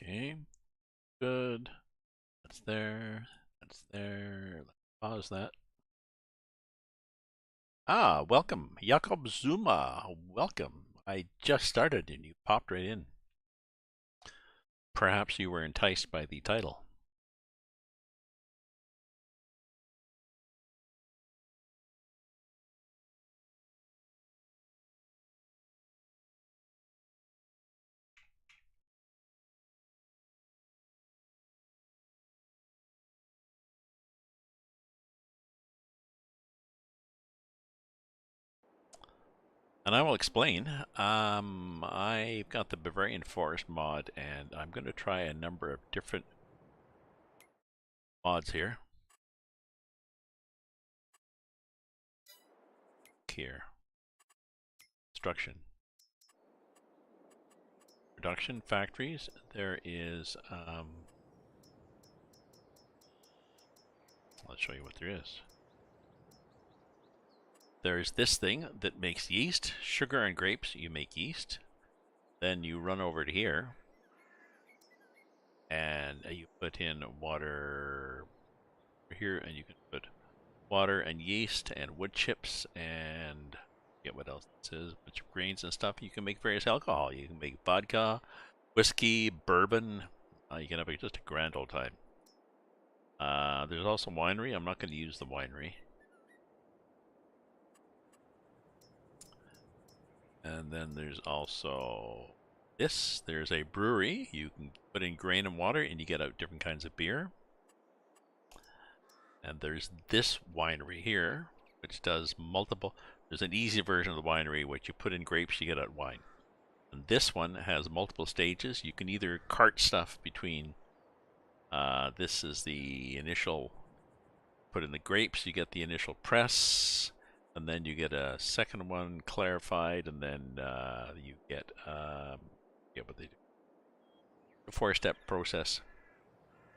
Okay, good. That's there. That's there. Let's pause that. Ah, welcome, Jakob Zuma. Welcome. I just started and you popped right in. Perhaps you were enticed by the title. And I will explain. I've got the Bavarian Forest mod, and I'm going to try a number of different mods here. Here. Construction. Production factories. There is, let's show you what there is. There's this thing that makes yeast, sugar and grapes. You make yeast. Then you run over to here and you put in water here, and you can put water and yeast and wood chips and get what else it says, a bunch of grains and stuff. You can make various alcohol. You can make vodka, whiskey, bourbon. You can have just a grand old time. There's also winery. I'm not going to use the winery. And then there's also this. There's a brewery. You can put in grain and water and you get out different kinds of beer. And there's this winery here, which does multiple. There's an easy version of the winery, which you put in grapes, you get out wine. And this one has multiple stages. You can either cart stuff between. This is the initial. Put in the grapes, you get the initial press, and then you get a second one clarified, and then you get what they do. A 4-step process,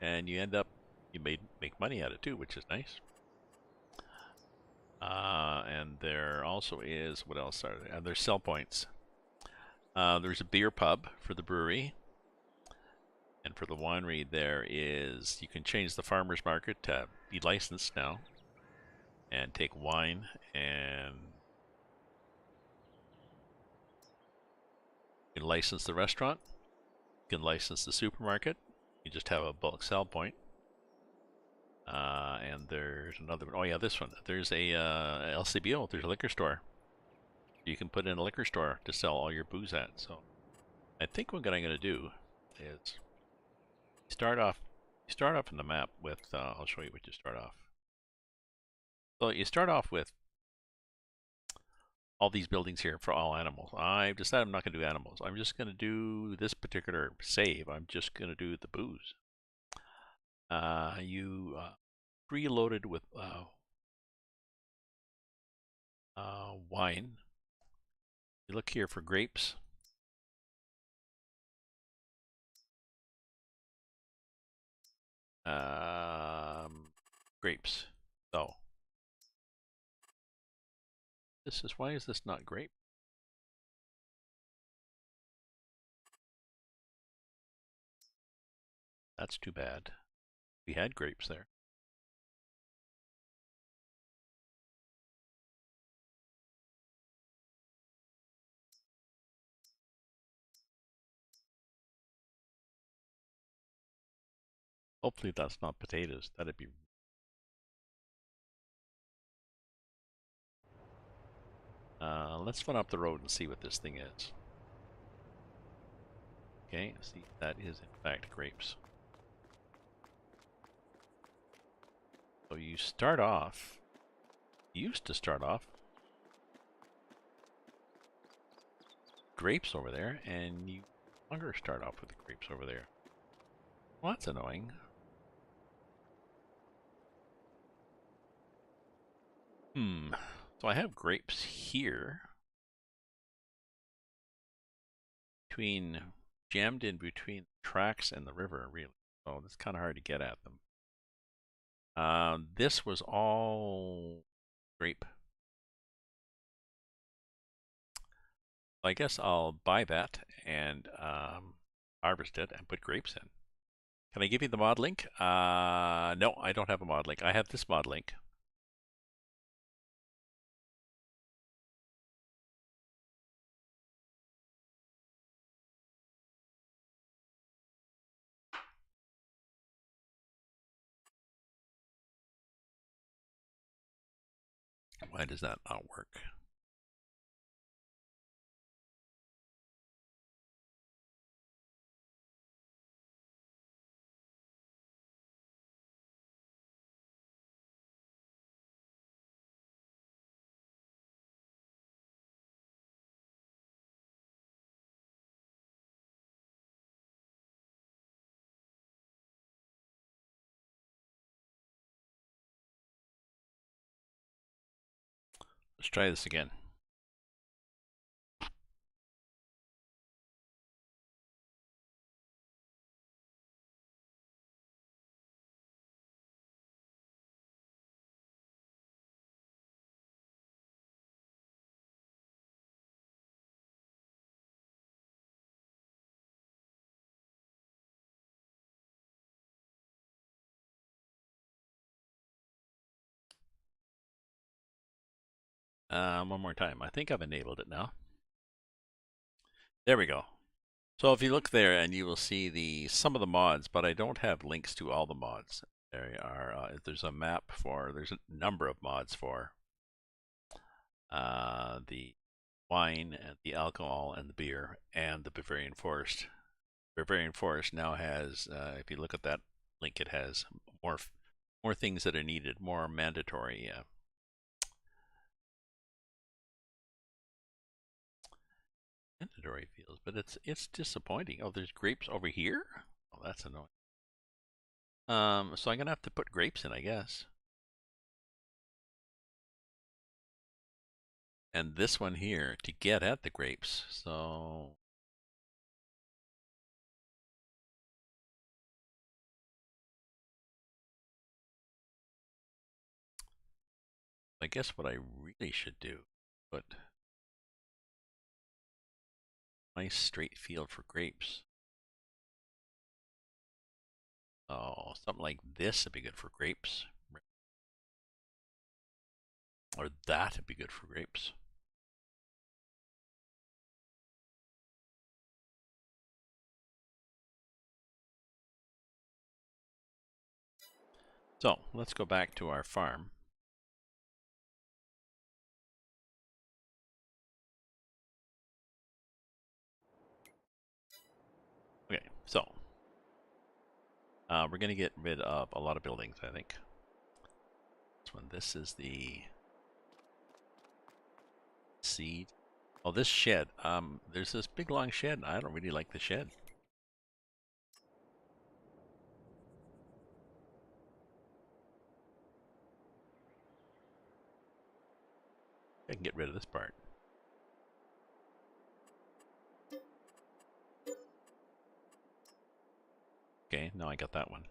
and you end up make money at it too, which is nice. And there also is, what else are there? There's sell points. There's a beer pub for the brewery. And for the winery, there is, you can change the farmer's market to be licensed now and take wine, and you can license the restaurant. You can license the supermarket. You just have a bulk sell point. And there's another one. Oh yeah, this one. There's a LCBO. There's a liquor store. You can put in a liquor store to sell all your booze at. So I think what I'm going to do is start off in the map with, I'll show you what you start off. So you start off with all these buildings here for all animals. I've decided I'm not going to do animals. I'm just going to do this particular save. I'm just going to do the booze. You preloaded with wine. You look here for grapes. Grapes. So this is, why is this not grape? That's too bad. We had grapes there. Hopefully that's not potatoes. That'd be. Let's run up the road and see what this thing is. Okay, see, that is in fact grapes. So you start off, used to start off grapes over there, and you no longer start off with the grapes over there. Well, that's annoying. So I have grapes here, jammed in between the tracks and the river, really. So it's kind of hard to get at them. This was all grape. I guess I'll buy that and harvest it, and put grapes in. Can I give you the mod link? No, I don't have a mod link. I have this mod link. Why does that not work? Let's try this again. One more time. I think I've enabled it now. There we go. So if you look there, and you will see some of the mods, but I don't have links to all the mods. There are. There's a map for. There's a number of mods for the wine and the alcohol and the beer and the Bavarian Forest. Bavarian Forest now has, if you look at that link, it has more things that are needed, more mandatory fields. But it's disappointing. Oh, there's grapes over here. Oh, that's annoying. So I'm gonna have to put grapes in, I guess. And this one here to get at the grapes. So I guess what I really should do, put nice straight field for grapes. Oh, something like this would be good for grapes. Or that would be good for grapes. So let's go back to our farm. Okay, so we're going to get rid of a lot of buildings, I think. This is the seed. Oh, this shed. There's this big long shed, and I don't really like the shed. I can get rid of this part. Okay, now I got that one.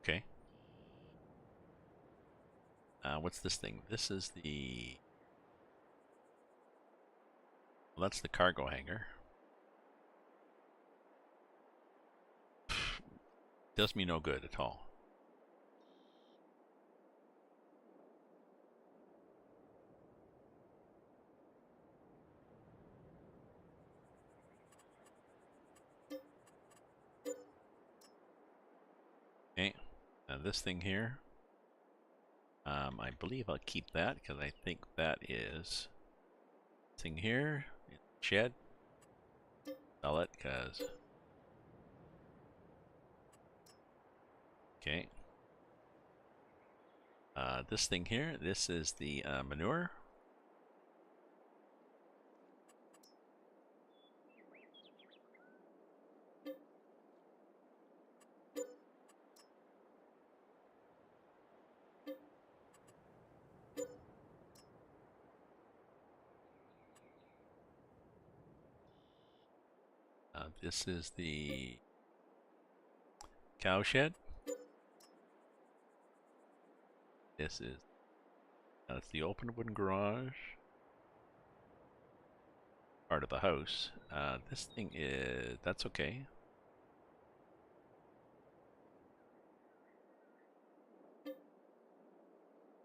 Okay. What's this thing? This is the... Well, that's the cargo hangar. Does me no good at all. Okay, now this thing here, I believe I'll keep that because I think that is thing here, shed. Sell it because okay. This thing here, this is the manure. This is the cow shed. This is that's the open wooden garage. part of the house. This thing is, that's okay.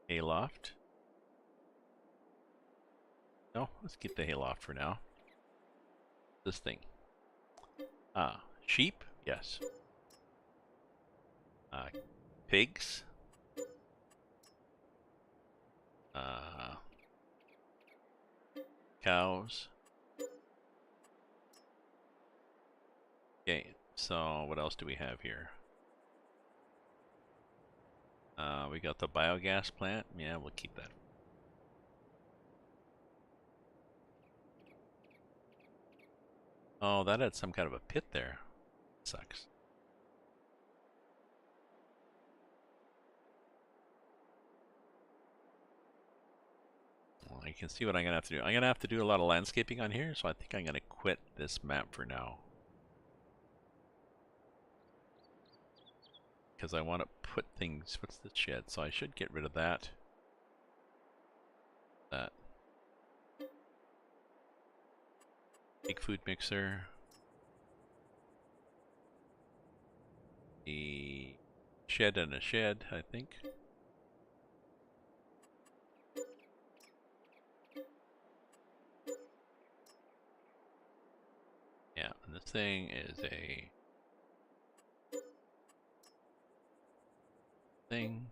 Hayloft. No, let's keep the hayloft for now. This thing. Sheep? Yes. Pigs? Cows? Okay, so what else do we have here? We got the biogas plant. Yeah, we'll keep that. Oh, that had some kind of a pit there. Sucks. Well, you can see what I'm gonna have to do. I'm gonna have to do a lot of landscaping on here, so I think I'm gonna quit this map for now. Because I want to put things, what's the shed? So I should get rid of that. That. Big food mixer. A shed and a shed, I think. Yeah, and this thing is a thing.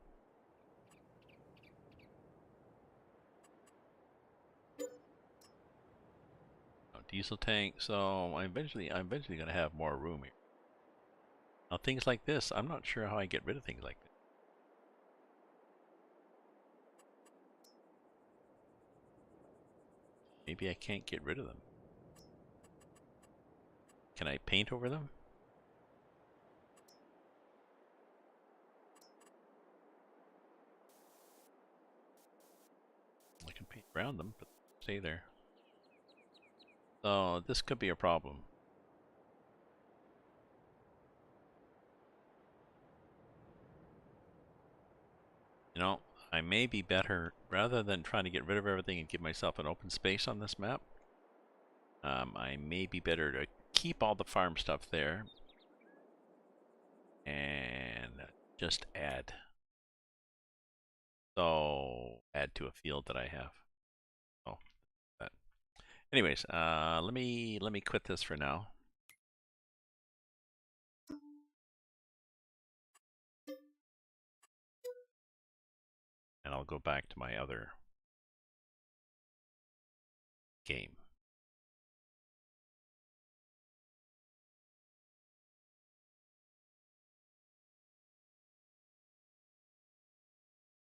Oh, diesel tank. So I'm eventually gonna have more room here. Now things like this, I'm not sure how I get rid of things like this. Maybe I can't get rid of them. Can I paint over them? I can paint around them, but stay there. So this could be a problem. You know, I may be better, rather than trying to get rid of everything and give myself an open space on this map, I may be better to keep all the farm stuff there and just add. So add to a field that I have. Oh, that. Anyways, let me quit this for now. And I'll go back to my other game.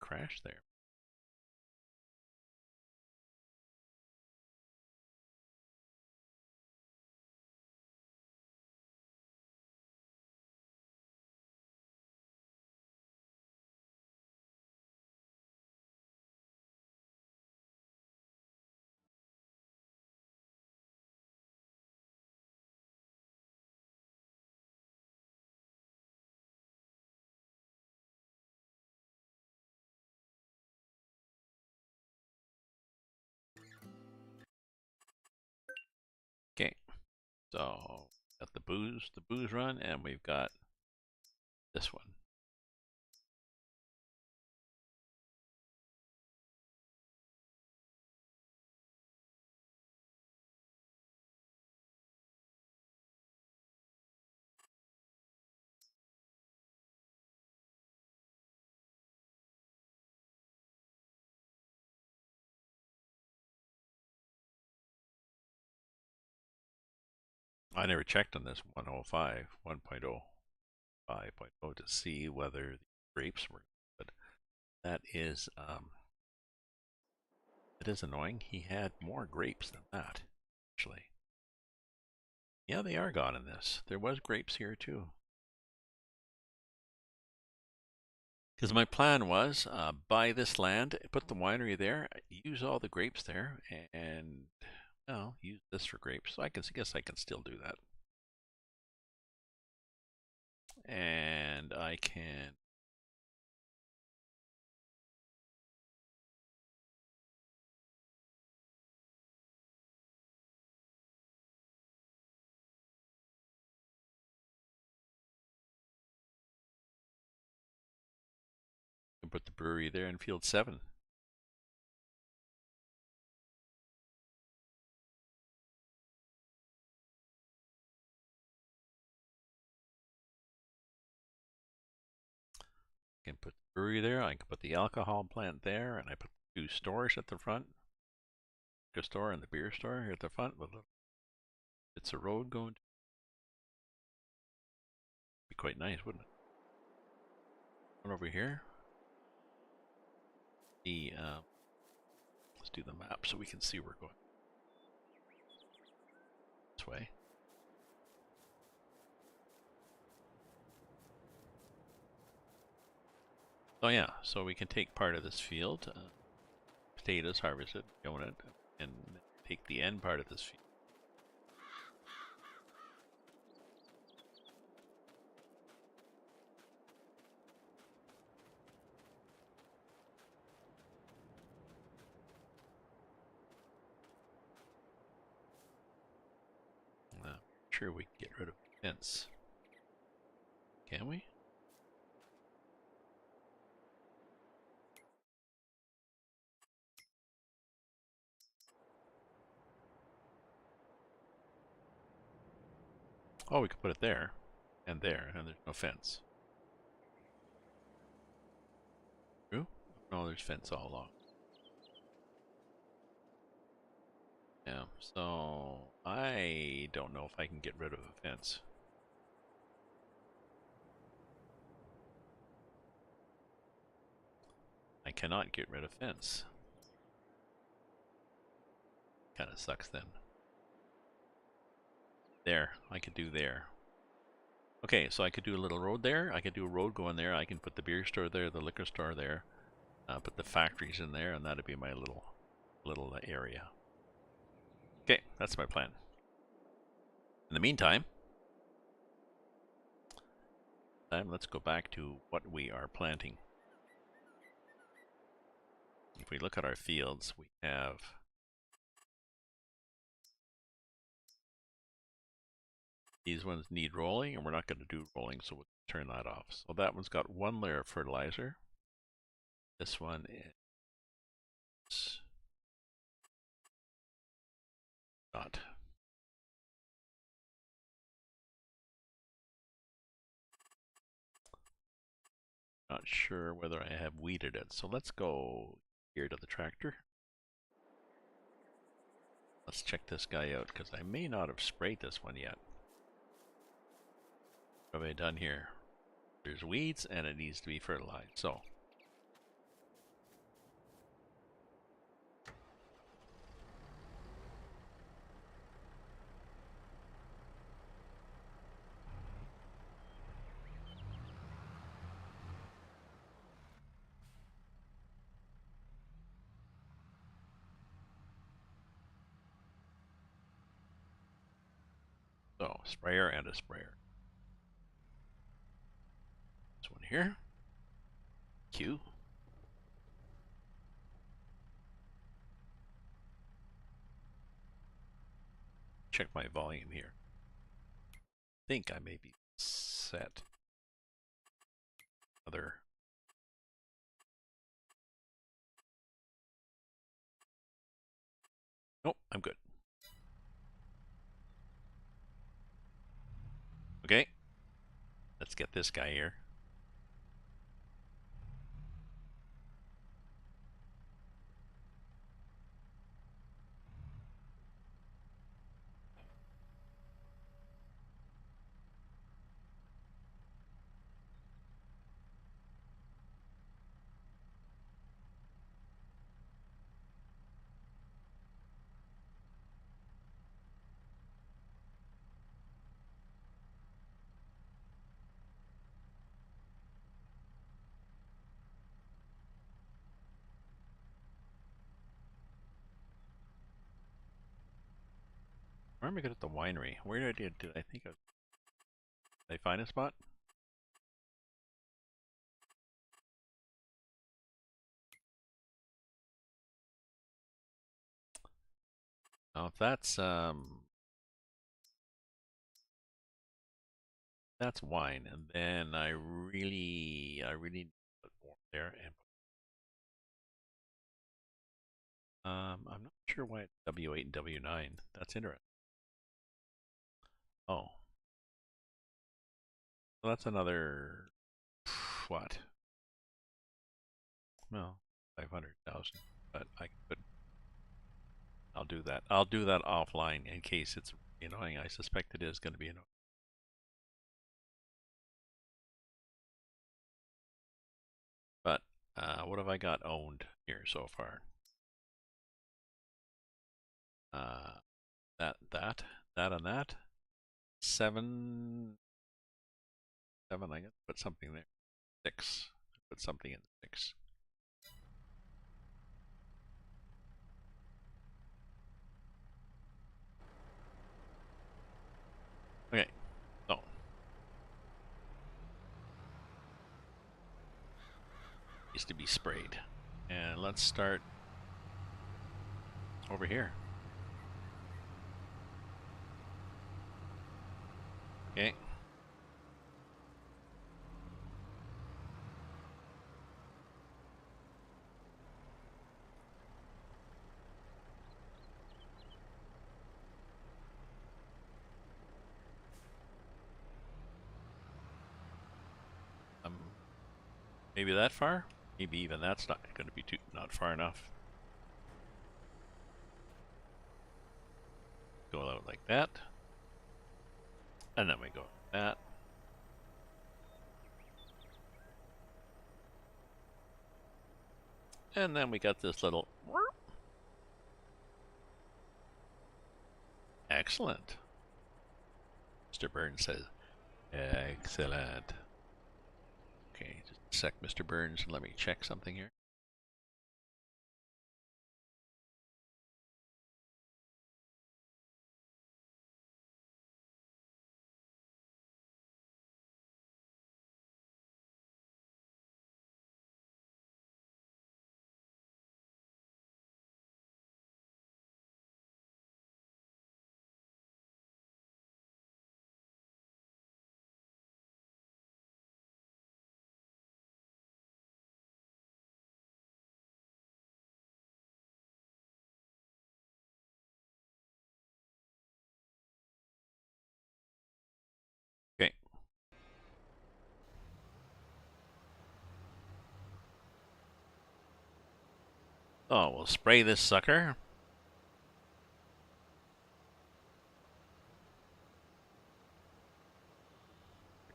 Crash there. Okay, so got the booze run, and we've got this one. I never checked on this 105, 1.0, 5.0 to see whether the grapes were good. That is annoying. He had more grapes than that, actually. Yeah, they are gone in this. There was grapes here too. Because my plan was buy this land, put the winery there, use all the grapes there, and well, use this for grapes. So I guess I can still do that. And I can put the brewery there in field 7. I can put the brewery there, I can put the alcohol plant there, and I put 2 stores at the front. The store and the beer store here at the front with little bits of road going. Be quite nice, wouldn't it? One over here. Let's do the map so we can see where we're going. This way. Oh yeah, so we can take part of this field, potatoes harvested, own it, and take the end part of this field. Sure, we can get rid of the fence. Can we? Oh, we could put it there, and there's no fence. True? No, there's fence all along. Yeah, so I don't know if I can get rid of a fence. I cannot get rid of fence. Kind of sucks then. There, I could do there. Okay, so I could do a little road there. I could do a road going there. I can put the beer store there, the liquor store there, put the factories in there, and that'd be my little area. Okay, that's my plan. In the meantime, let's go back to what we are planting. If we look at our fields, we have these ones need rolling, and we're not going to do rolling, so we'll turn that off. So that one's got 1 layer of fertilizer. This one is not. Not sure whether I have weeded it, so let's go here to the tractor. Let's check this guy out, because I may not have sprayed this one yet. What have I done here? There's weeds, and it needs to be fertilized, so. So, sprayer and a sprayer. This one here. Q. Check my volume here. I think I may be set. Other. Nope, I'm good. Okay. Let's get this guy here. Where am I good at the winery? Where did I think of? Did I find a spot? Oh, if that's wine, and then I really need to put more there and I'm not sure why it's W8 and W9. That's interesting. Oh. Well, that's another, what? Well, 500,000. But I could, I'll do that. I'll do that offline in case it's annoying. I suspect it is going to be annoying. But what have I got owned here so far? That, and that. Seven. I guess. Put something there. 6. Put something in 6. Okay. So needs to be sprayed, and let's start over here. Okay. Maybe that far? Maybe even that's not going to be not far enough. Go out like that. And then we go like that. And then we got this little... Excellent. Mr. Burns says, excellent. Okay, just a sec, Mr. Burns, and let me check something here. Okay. Oh, we'll spray this sucker.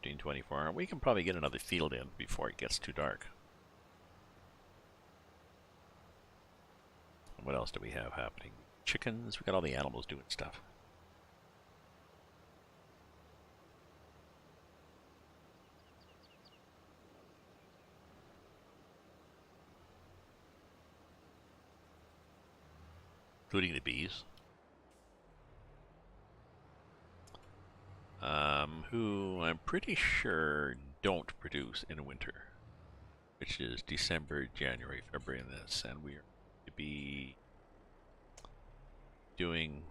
$13.24. We can probably get another field in before it gets too dark. What else do we have happening? Chickens. We got all the animals doing stuff. Including the bees. Who I'm pretty sure don't produce in winter, which is December, January, February in this, and we're to be doing,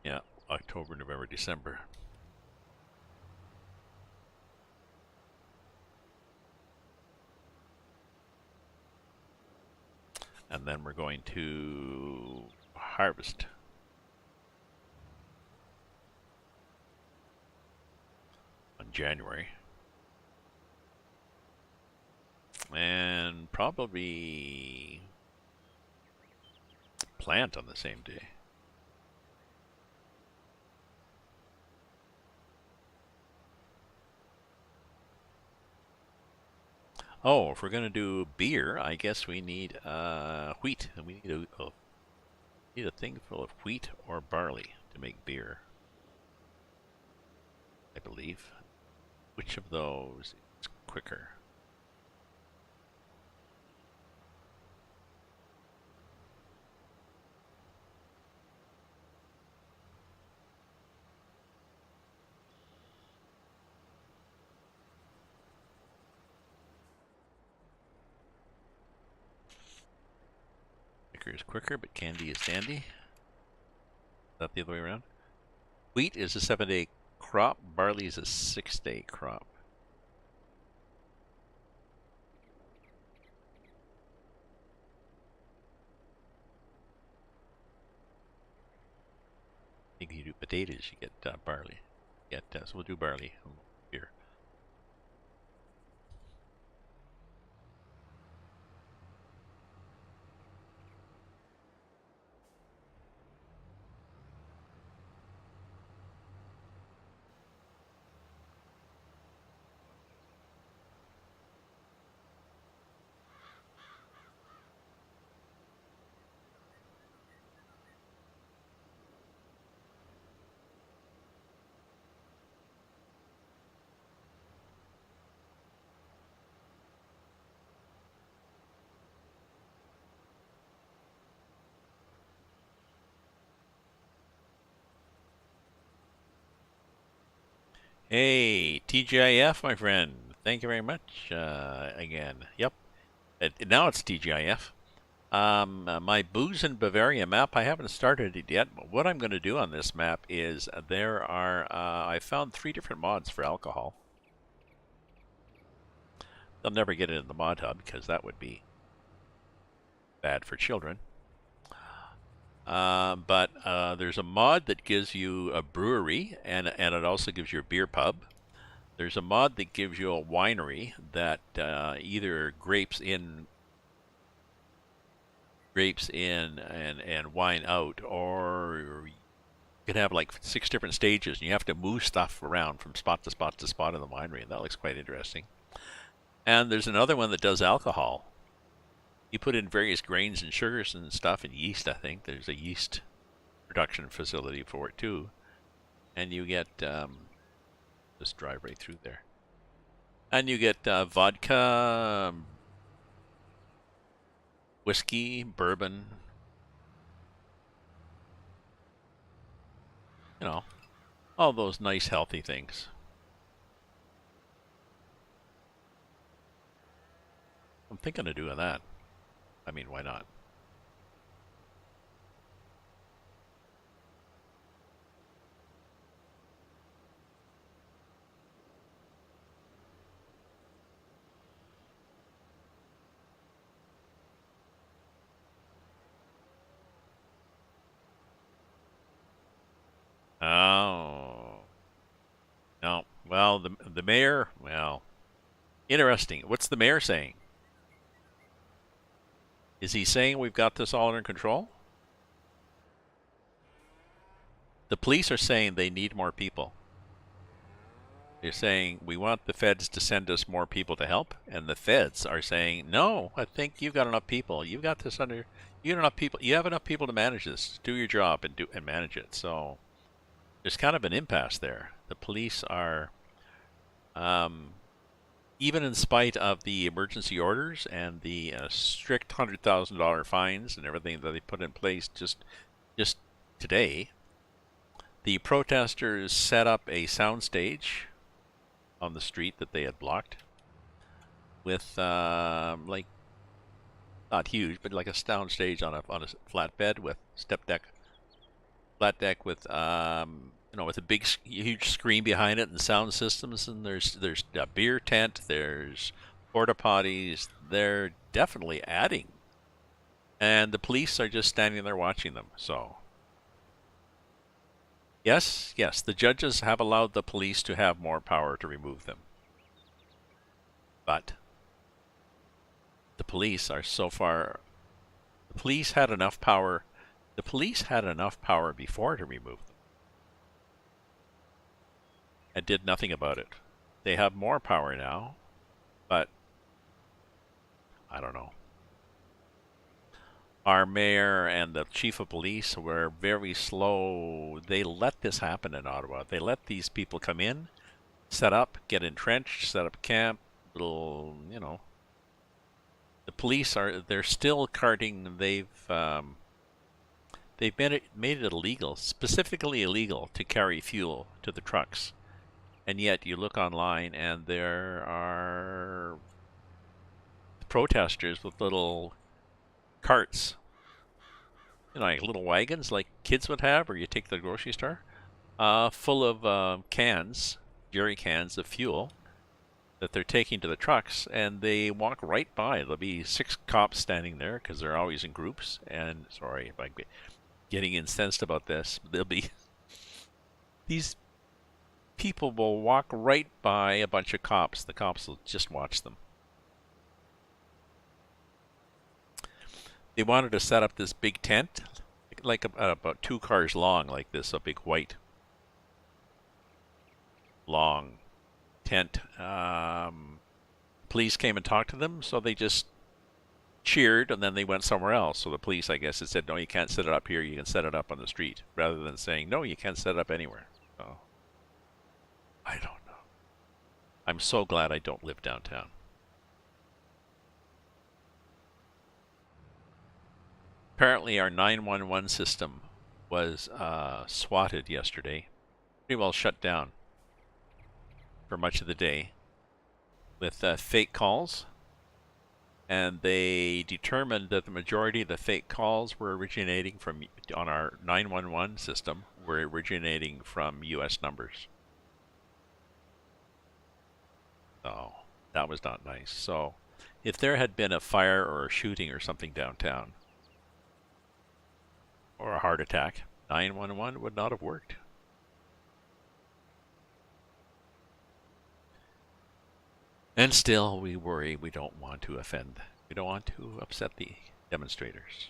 yeah, October, November, December. And then we're going to harvest. On January. And probably plant on the same day. Oh, if we're going to do beer, I guess we need wheat. And we need a thing full of wheat or barley to make beer, I believe. Which of those is quicker? Quicker is quicker, but candy is dandy. Is that the other way around? Wheat is a 7-day crop. Barley is a 6-day crop. do potatoes, you get barley. So we'll do barley beer. Hey, TGIF, my friend. Thank you very much again. Yep. Now it's TGIF. My Booze in Bavaria map, I haven't started it yet. But what I'm going to do on this map is I found 3 different mods for alcohol. They'll never get it in the mod hub because that would be bad for children. But there's a mod that gives you a brewery, and it also gives you a beer pub. There's a mod that gives you a winery that either grapes in and wine out, or you can have like 6 different stages, and you have to move stuff around from spot to spot to spot in the winery, and that looks quite interesting. And there's another one that does alcohol. You put in various grains and sugars and stuff, and yeast, I think. There's a yeast production facility for it, too. And you get, just drive right through there. And you get vodka, whiskey, bourbon. You know, all those nice, healthy things. I'm thinking of doing that. I mean, why not? Oh. No. Well, the mayor, well, interesting. What's the mayor saying? Is he saying we've got this all under control? The police are saying they need more people. They're saying we want the feds to send us more people to help, and the feds are saying, no, I think you've got enough people. You've got this under. You got enough people. You have enough people to manage this. Do your job and manage it. So there's kind of an impasse there. The police are, even in spite of the emergency orders and the strict $100,000 fines and everything that they put in place just today, the protesters set up a soundstage on the street that they had blocked with like, not huge, but like a soundstage on a flatbed with flat deck with with a big, huge screen behind it and sound systems. And there's a beer tent, there's porta potties. They're definitely adding, and the police are just standing there watching them. So yes, the judges have allowed the police to have more power to remove them, but the police are so far. The police had enough power. The police had enough power before to remove them and did nothing about it. They have more power now, but I don't know. Our mayor and the chief of police were very slow. They let this happen in Ottawa. They let these people come in, set up, get entrenched, set up camp, little, The police they're still carting. They've made it illegal, specifically illegal, to carry fuel to the trucks. And yet you look online and there are protesters with little carts, like little wagons like kids would have, or you take to the grocery store, full of cans, jerry cans of fuel that they're taking to the trucks, and they walk right by. There'll be 6 cops standing there because they're always in groups. And sorry if I'm getting incensed about this. There'll be These people will walk right by a bunch of cops. The cops will just watch them. They wanted to set up this big tent, like about 2 cars long, like this, a big white long tent. Police came and talked to them, so they just cheered, and then they went somewhere else. So the police, I guess, had said, no, you can't set it up here, you can set it up on the street, rather than saying, no, you can't set it up anywhere. So, I don't know. I'm so glad I don't live downtown. Apparently our 911 system was swatted yesterday. Pretty well shut down for much of the day with fake calls. And they determined that the majority of the fake calls were originating from, on our 911 system, were originating from US numbers. So that was not nice. So if there had been a fire or a shooting or something downtown, or a heart attack, 911 would not have worked. And still, we worry. We don't want to offend. We don't want to upset the demonstrators.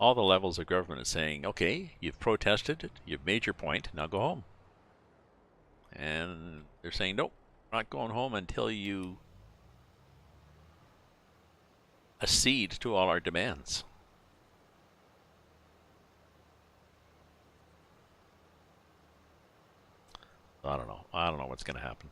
All the levels of government is saying, okay, you've protested, you've made your point, now go home. And they're saying, nope, we're not going home until you accede to all our demands. I don't know. I don't know what's going to happen.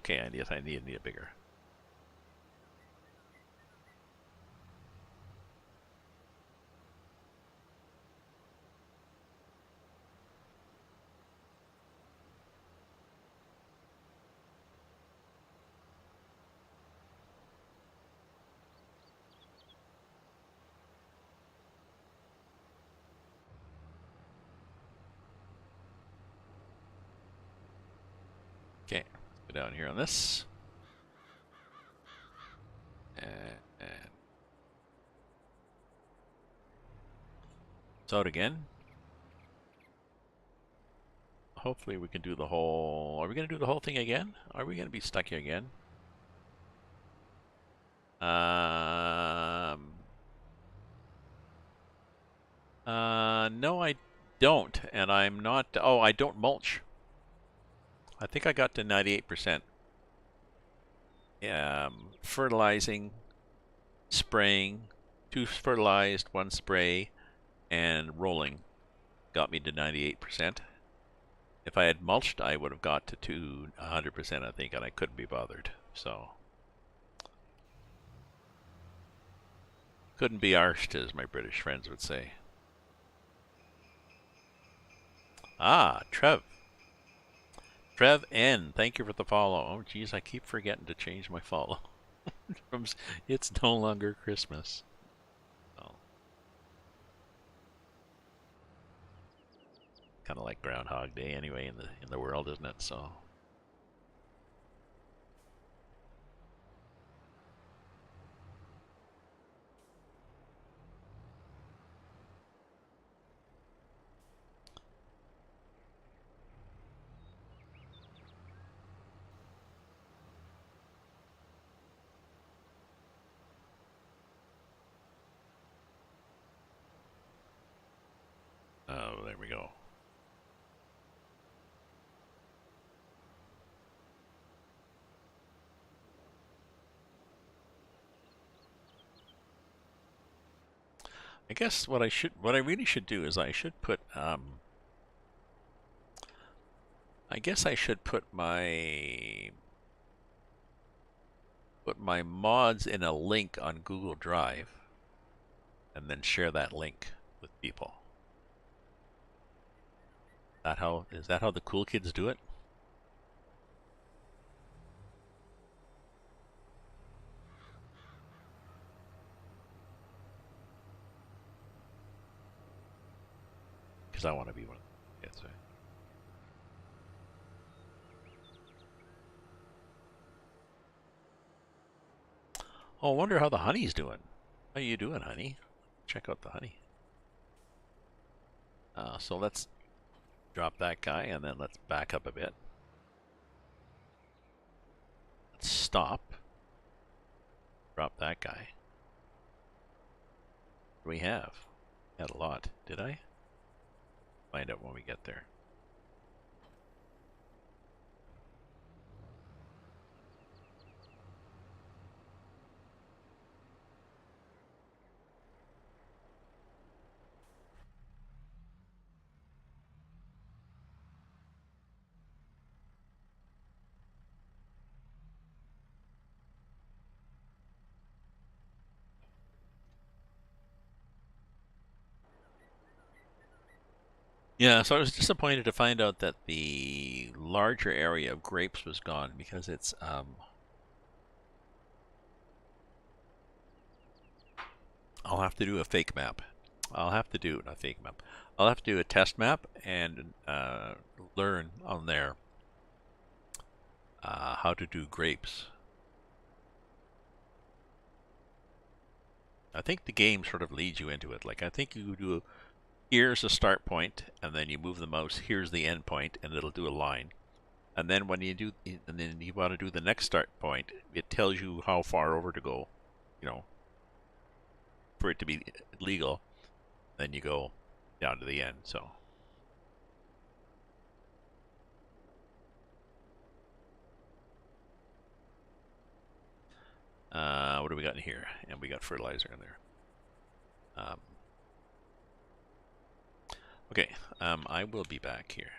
Okay, I need it bigger. Okay, let's go down here on this. And it's out again. Hopefully we can do the whole... Are we going to do the whole thing again? Are we going to be stuck here again? No, I don't. And I'm not... Oh, I don't mulch. I think I got to 98%. Fertilizing, spraying, 2 fertilized, 1 spray, and rolling got me to 98%. If I had mulched, I would have got to 100%, I think, and I couldn't be bothered. So, couldn't be arsed, as my British friends would say. Ah, Trev N, thank you for the follow. Oh, geez, I keep forgetting to change my follow. It's no longer Christmas. Oh. Kind of like Groundhog Day, anyway, in the world, isn't it? So. Oh, there we go. I guess what I really should do is I should put, I guess I should put my mods in a link on Google Drive, and then share that link with people. Is that how the cool kids do it? Because I want to be one of the kids, right? Oh, I wonder how the honey's doing. How you doing, honey? Check out the honey. So let's drop that guy, and then let's back up a bit. Let's stop. Drop that guy. What do we have? Had a lot. Did I? Find out when we get there. Yeah, so I was disappointed to find out that the larger area of grapes was gone because it's I'll have to do a fake map. I'll have to do a fake map. I'll have to do a test map and learn on there how to do grapes. I think the game sort of leads you into it. Like I think you do here's a start point, and then you move the mouse. Here's the end point, and it'll do a line. And then when you do, and then you want to do the next start point, it tells you how far over to go. You know, for it to be legal, then you go down to the end. So, what do we got in here? And we got fertilizer in there. Okay, I will be back here.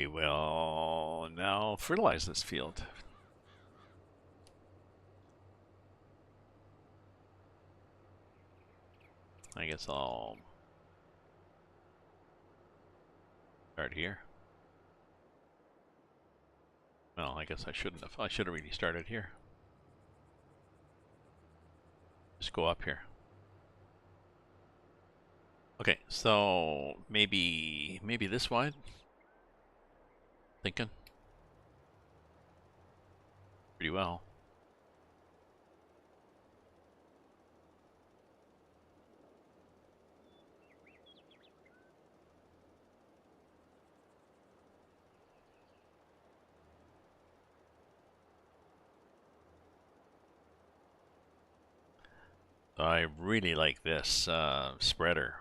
We will now fertilize this field. I guess I'll start here. Well, I guess I shouldn't have. I should have really started here. Just go up here. Okay, so maybe this wide. Thinking pretty well. I really like this spreader.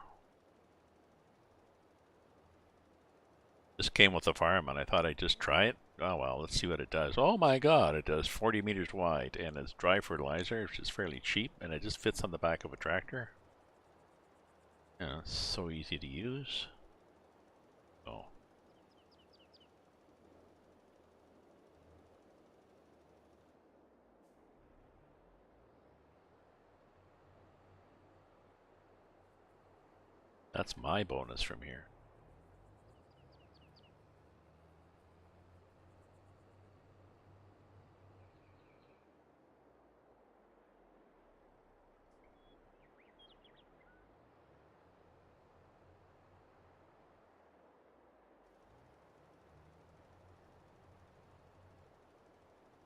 This came with the farm, and I thought I'd just try it. Oh well, let's see what it does. Oh my god, it does 40 meters wide, and it's dry fertilizer, which is fairly cheap, and it just fits on the back of a tractor. Yeah, it's so easy to use. Oh. That's my bonus from here.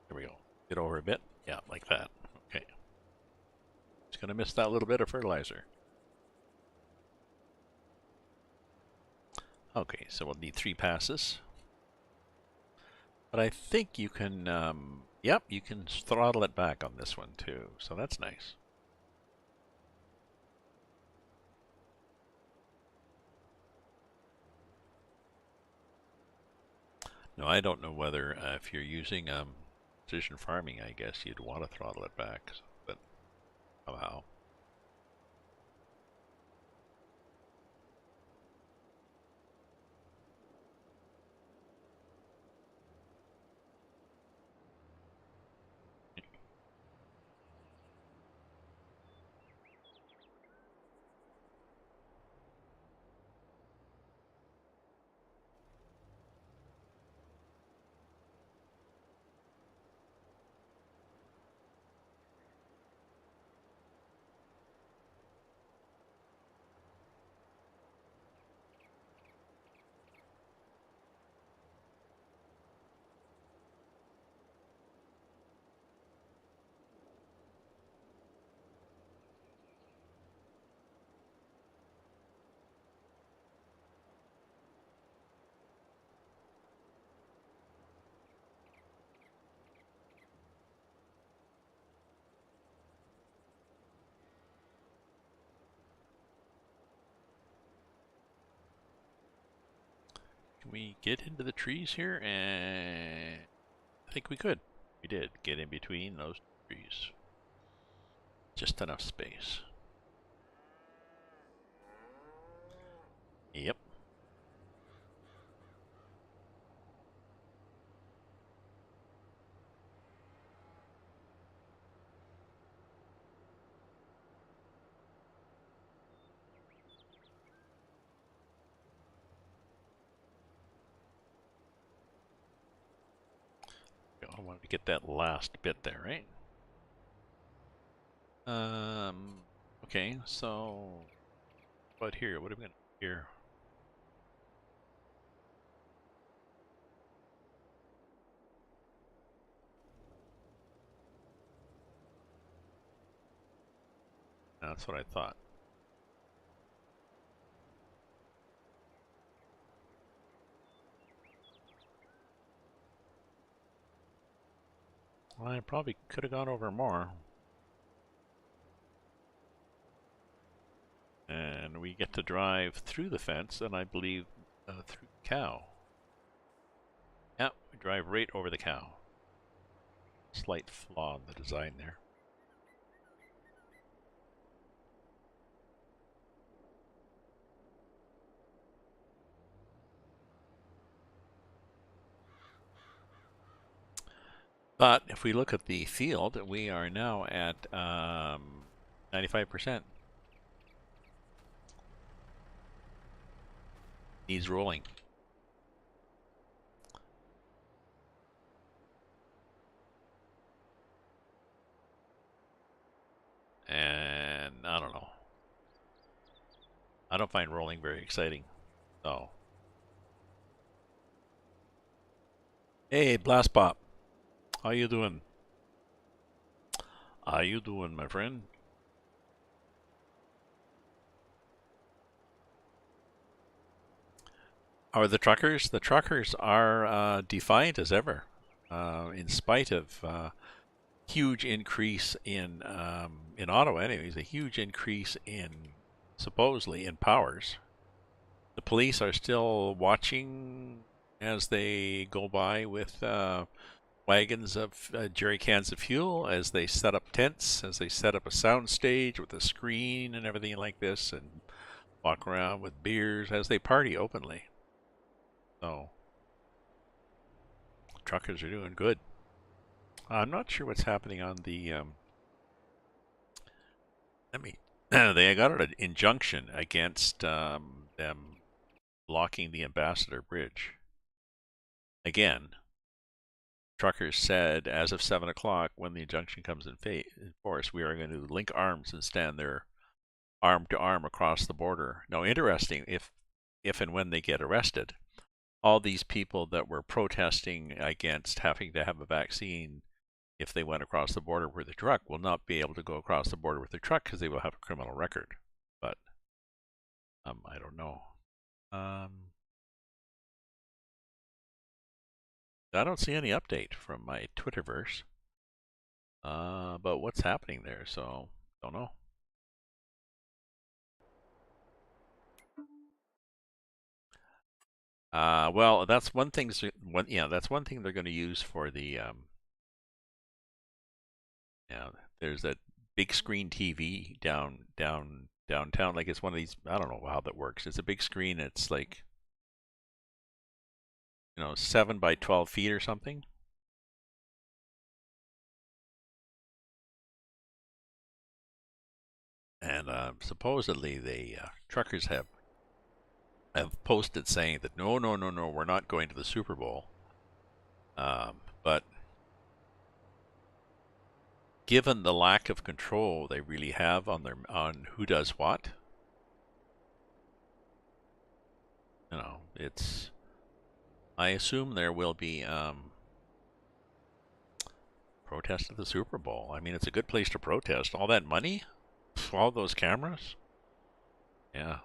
There we go. Get over a bit. Yeah, like that. Okay. Just gonna miss that little bit of fertilizer. Okay, so we'll need 3 passes. But I think you can, yep, you can throttle it back on this one too, so that's nice. No, I don't know whether if you're using precision farming, I guess you'd want to throttle it back, but somehow. Can we get into the trees here? And I think we could. We did get in between those trees. Just enough space. Yep. I wanted to get that last bit there, right? Okay, so what here? What are we gonna do here? That's what I thought. Well, I probably could have gone over more. And we get to drive through the fence, and I believe through the cow. Yep, we drive right over the cow. Slight flaw in the design there. But if we look at the field, we are now at 95%. Needs rolling. And I don't know. I don't find rolling very exciting. So, hey, Blast Pop, how you doing? How you doing, my friend? Are the truckers? The truckers are defiant as ever, in spite of huge increase in Ottawa. Anyways, a huge increase in supposedly in powers. The police are still watching as they go by with wagons of jerry cans of fuel, as they set up tents, as they set up a sound stage with a screen and everything like this, and walk around with beers as they party openly. So truckers are doing good. I'm not sure what's happening on the. They got an injunction against them blocking the Ambassador Bridge. Again, truckers said as of 7 o'clock, when the injunction comes in force, we are going to link arms and stand there arm to arm across the border. Now, interesting, if and when they get arrested, all these people that were protesting against having to have a vaccine if they went across the border with a truck will not be able to go across the border with their truck because they will have a criminal record. But I don't know. I don't see any update from my Twitterverse about what's happening there, so don't know. Well, that's one thing. That's one thing they're going to use for the. There's that big screen TV downtown. Like it's one of these. I don't know how that works. It's a big screen. It's like 7 by 12 feet or something. And supposedly the truckers have posted saying that no, we're not going to the Super Bowl. But given the lack of control they really have on who does what, it's. I assume there will be protest at the Super Bowl. I mean, it's a good place to protest. All that money, all those cameras. Yeah.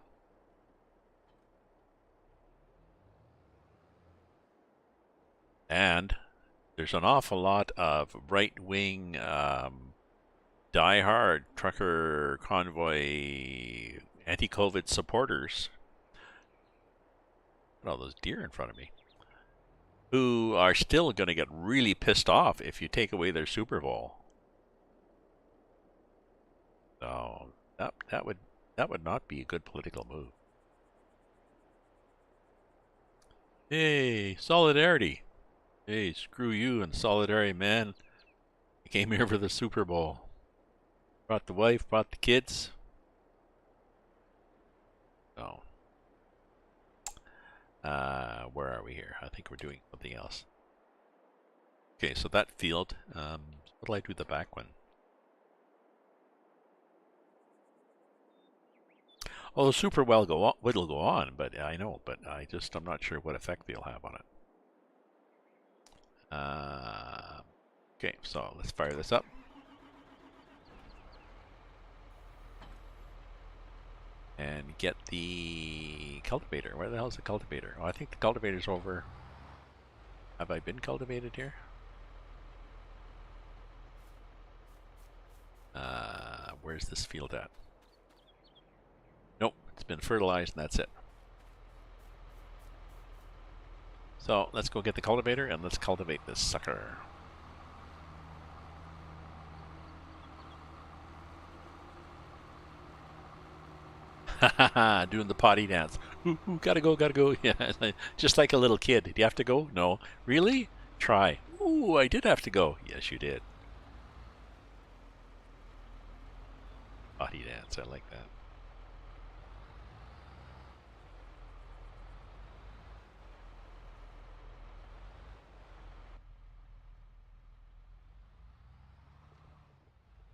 And there's an awful lot of right-wing, die-hard trucker convoy anti-COVID supporters. Look at all those deer in front of me. Who are still going to get really pissed off if you take away their Super Bowl. So that would not be a good political move. Hey, solidarity. Hey, screw you and solidarity, man. I came here for the Super Bowl. Brought the wife, brought the kids. So, where are we here? I think we're doing something else. Okay, so that field. What'll I do with the back one? Oh, the Super will go on, but I know, but I'm not sure what effect they'll have on it. Okay, so let's fire this up. And get the cultivator. Where the hell is the cultivator? Oh, I think the cultivator's over. Have I been cultivated here? Where's this field at? Nope, it's been fertilized and that's it. So let's go get the cultivator and let's cultivate this sucker. Doing the potty dance. Ooh, gotta go. Yeah, just like a little kid. Do you have to go? No. Really? Try. Ooh, I did have to go. Yes, you did. Body dance, I like that.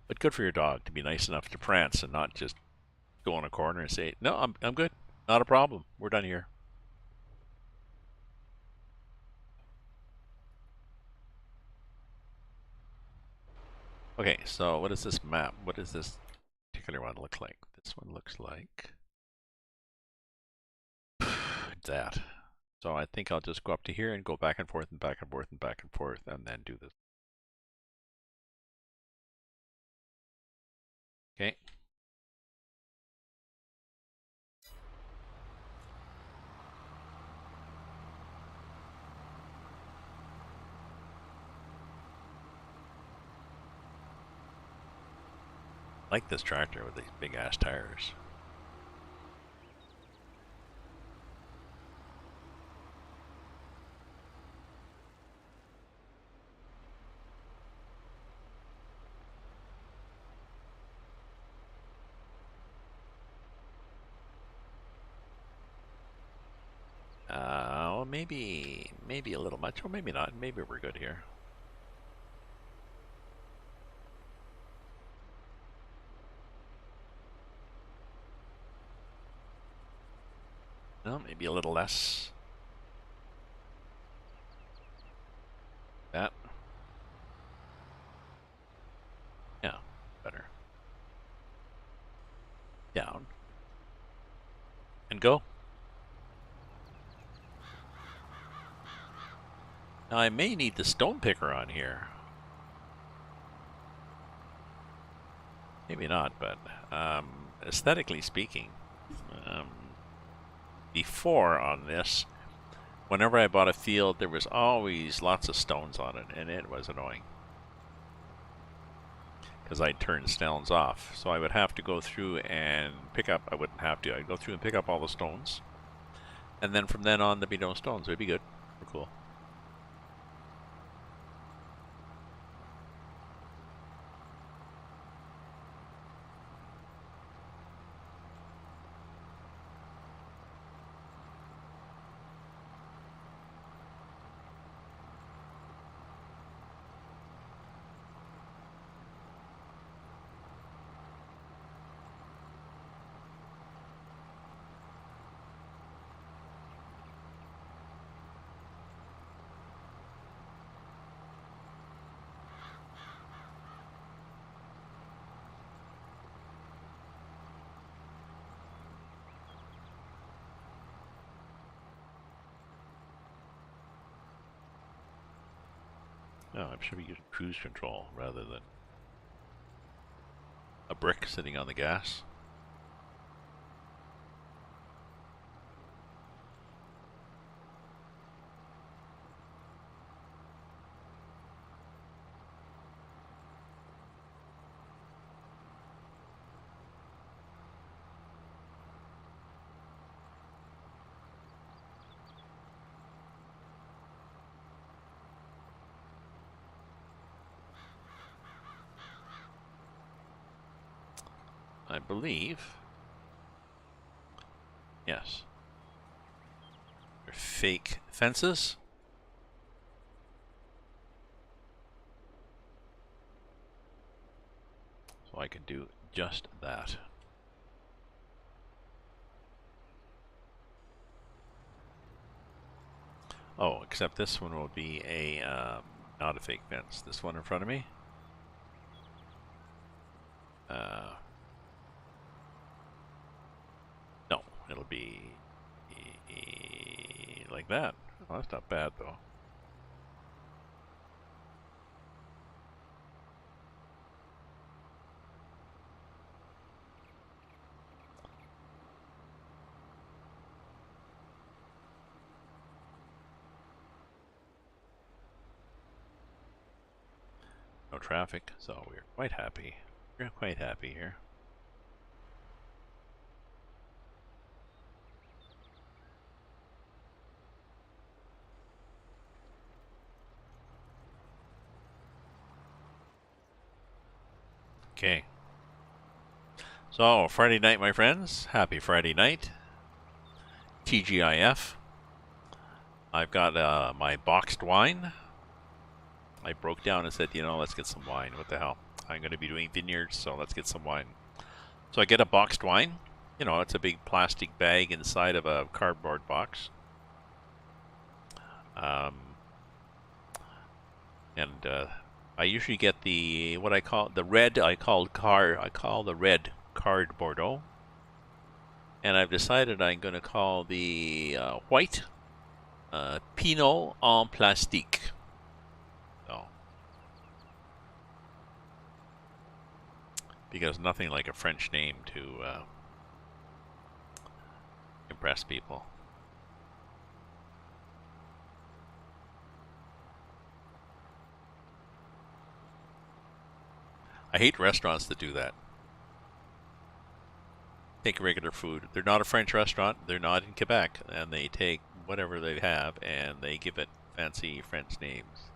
But good for your dog to be nice enough to prance and not just go in a corner and say, "No, I'm good. Not a problem. We're done here." Okay, so what is this map? What does this particular one look like? This one looks like that. So I think I'll just go up to here and go back and forth and back and forth and back and forth and then do this. Okay. I like this tractor with these big ass tires. Well, maybe a little much, or maybe not. Maybe we're good here. No, maybe a little less. That. Yeah, better. Down. And go. Now I may need the stone picker on here. Maybe not, but aesthetically speaking, um, before on this, whenever I bought a field, there was always lots of stones on it, and it was annoying. Because I'd turn stones off. So I would have to go through and pick up, I wouldn't have to, I'd go through and pick up all the stones. And then from then on, there'd be no stones. It'd be good. Cool. No, I should be using cruise control rather than a brick sitting on the gas. I believe. Yes. They're fake fences. So I can do just that. Oh, except this one will be a not a fake fence. This one in front of me. No, it'll be like that. Oh, that's not bad though. No traffic, so we're quite happy. We're quite happy here. Okay. So, Friday night, my friends. Happy Friday night. TGIF. I've got my boxed wine. I broke down and said, let's get some wine. What the hell? I'm going to be doing vineyards, so let's get some wine. So I get a boxed wine. It's a big plastic bag inside of a cardboard box. And I usually get what I call the red. I call the red card Bordeaux. And I've decided I'm going to call the white Pinot en Plastique. So, because nothing like a French name to impress people. I hate restaurants that do that. Take regular food. They're not a French restaurant. They're not in Quebec, and they take whatever they have and they give it fancy French names.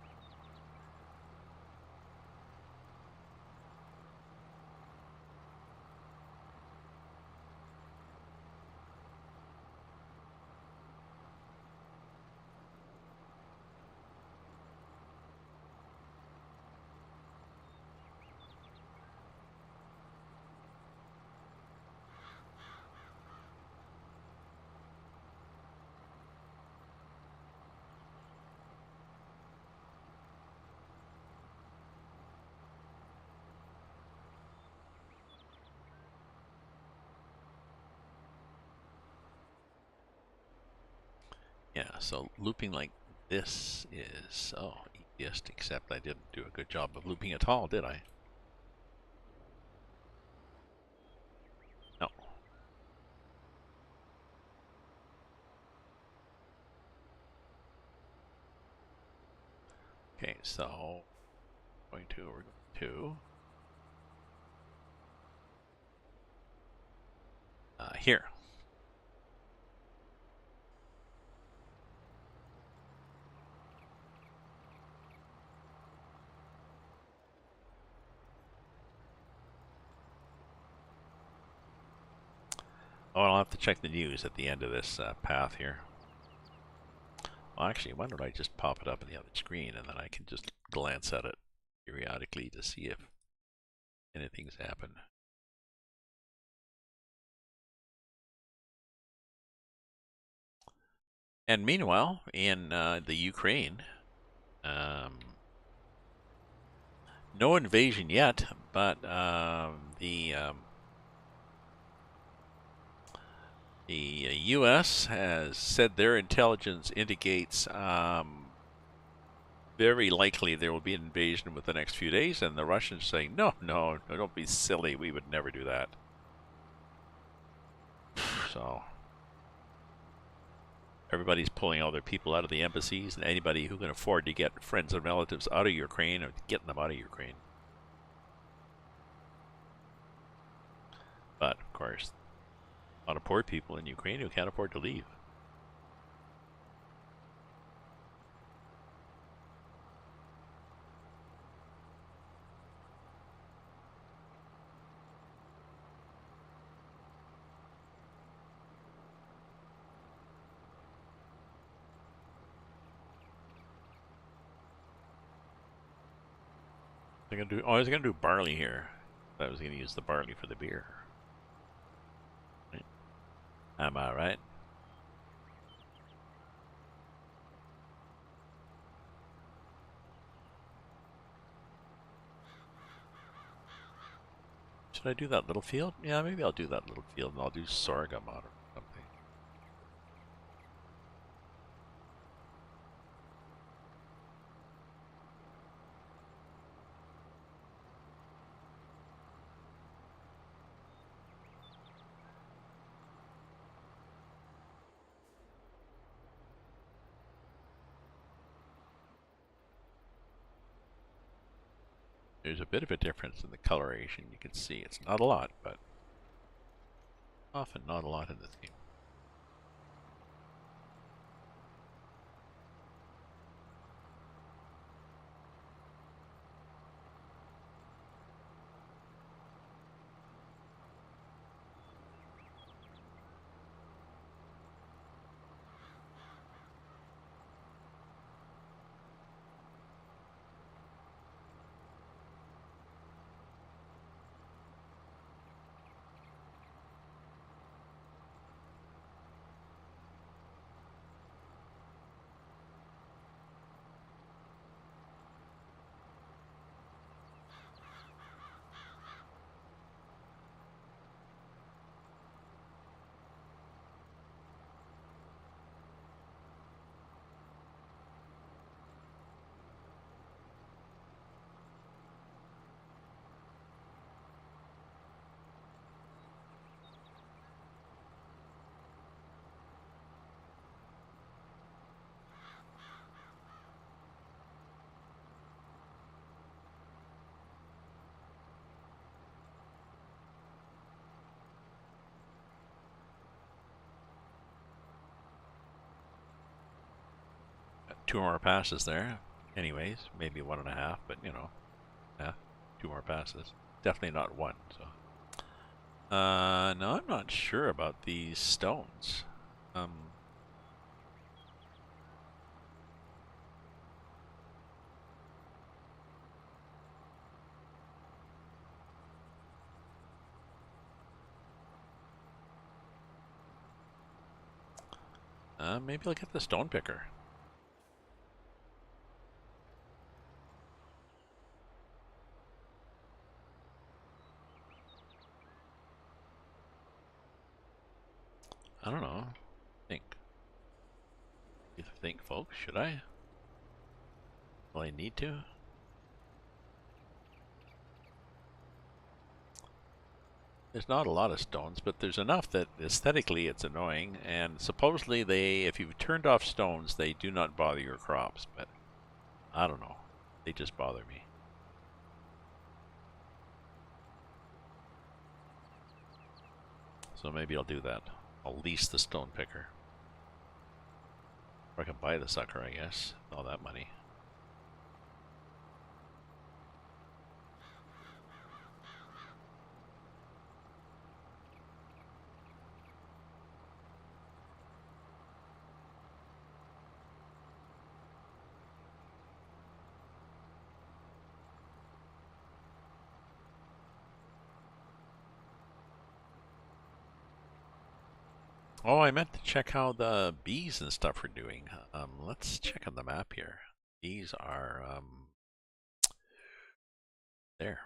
Yeah, so looping like this is so easiest, except I didn't do a good job of looping at all, did I? No. Okay, so we're going to here. Oh, I'll have to check the news at the end of this path here. Well, actually, why don't I just pop it up on the other screen and then I can just glance at it periodically to see if anything's happened. And meanwhile, in the Ukraine, no invasion yet, but the U.S. has said their intelligence indicates very likely there will be an invasion within the next few days, and the Russians saying, no, don't be silly, we would never do that. So everybody's pulling all their people out of the embassies, and anybody who can afford to get friends and relatives out of Ukraine are getting them out of Ukraine. But, of course, a lot of poor people in Ukraine who can't afford to leave. I was gonna do barley here. I was gonna use the barley for the beer. Right. Am I right? Should I do that little field? Yeah, maybe I'll do that little field and I'll do sorghum on it or something. There's a bit of a difference in the coloration. You can see it's not a lot, but often not a lot in this game. 2 more passes there. Anyways, maybe 1.5, but you know, yeah, 2 more passes. Definitely not 1. So, no, I'm not sure about these stones. Maybe I'll get the stone picker. I don't know. Think. You think, folks? Should I? Will I need to? There's not a lot of stones, but there's enough that aesthetically it's annoying. And supposedly if you've turned off stones, they do not bother your crops. But I don't know. They just bother me. So maybe I'll do that. I'll lease the stone picker. Or I can buy the sucker, I guess. All that money. Oh, I meant to check how the bees and stuff are doing. Let's check on the map here. Bees are there.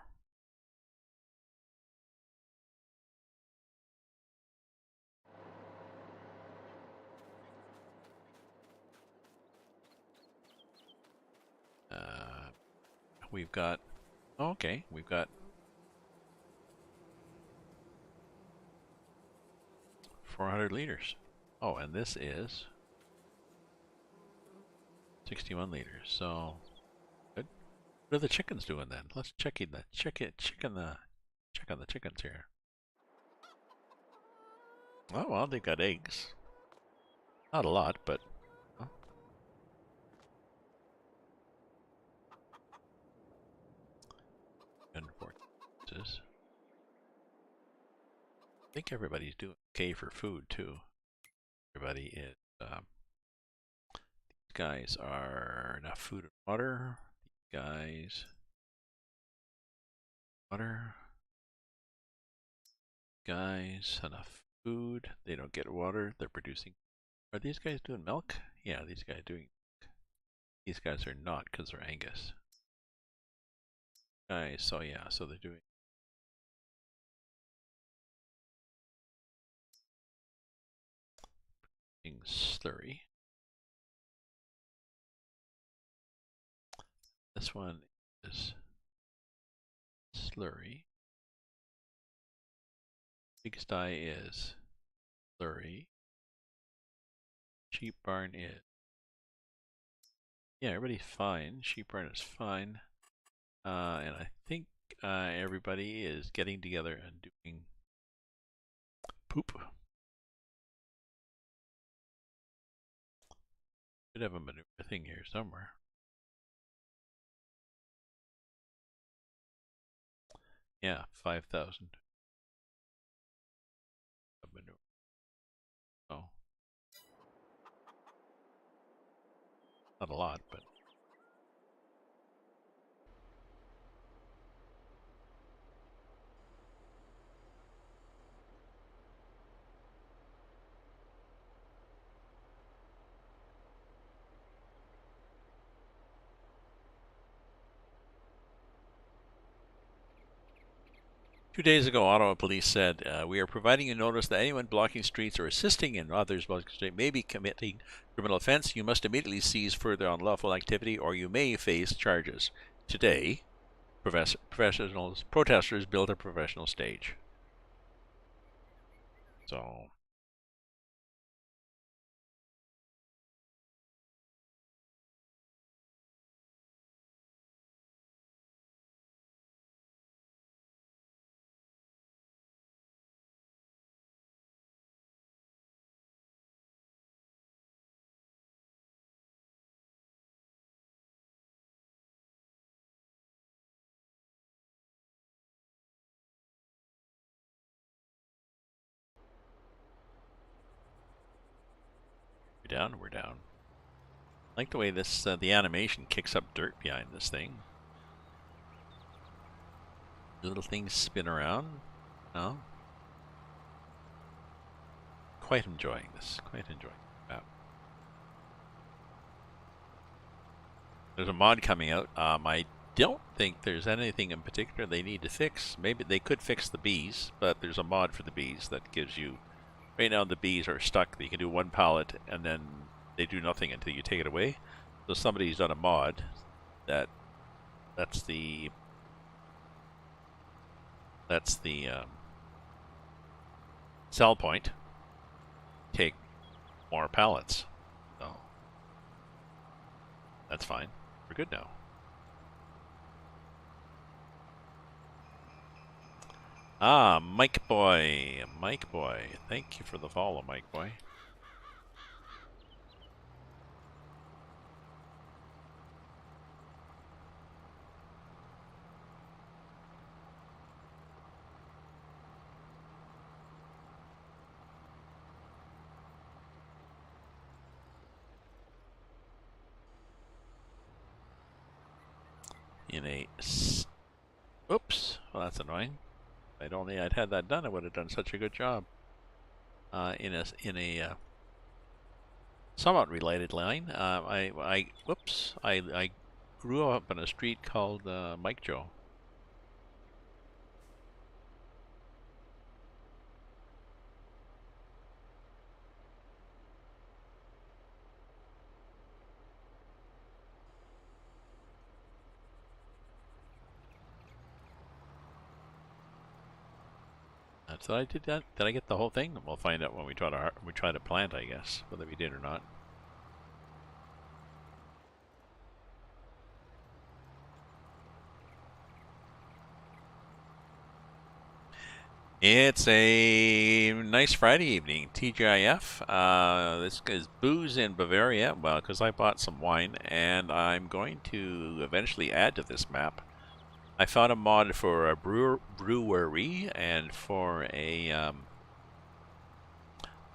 We've got, oh, okay, we've got 400 liters. Oh, and this is 61 liters. So good. What are the chickens doing then? Let's check on the chickens here. Oh well, they've got eggs. Not a lot, but oh. And for this. I think everybody's doing okay for food too. Everybody is. These guys are enough food and water. These guys, water. Guys, enough food. They don't get water. They're producing. Are these guys doing milk? Yeah, these guys doing milk. These guys are not because they're Angus. Guys, so yeah, so they're doing slurry. This one is slurry. Pigsty is slurry. Sheep barn is. Yeah, everybody's fine. Sheep barn is fine. And I think everybody is getting together and doing poop. Should have a manure thing here somewhere. Yeah, 5,000 of manure. Oh, not a lot, but 2 days ago, Ottawa police said, we are providing you notice that anyone blocking streets or assisting in others blocking streets may be committing criminal offense. You must immediately cease further unlawful activity or you may face charges. Today, protesters built a professional stage. So down? We're down. I like the way this the animation kicks up dirt behind this thing. Little things spin around. No? Quite enjoying this. Quite enjoying the map. There's a mod coming out. I don't think there's anything in particular they need to fix. Maybe they could fix the bees, but there's a mod for the bees that gives you... Right now the bees are stuck. You can do one pallet and then they do nothing until you take it away. So somebody's done a mod that's the sell point. Take more pallets. So that's fine. We're good now. Ah, Mike Boy. Mike Boy. Thank you for the follow, Mike Boy. Oops. Well, that's annoying. If I'd only had that done, I would have done such a good job. In a somewhat related line, I grew up in a street called Mike Joe. So I did that. Did I get the whole thing? We'll find out when we try to plant, I guess, whether we did or not. It's a nice Friday evening, TGIF. This is booze in Bavaria. Well, because I bought some wine, and I'm going to eventually add to this map. I found a mod for a brewery and for a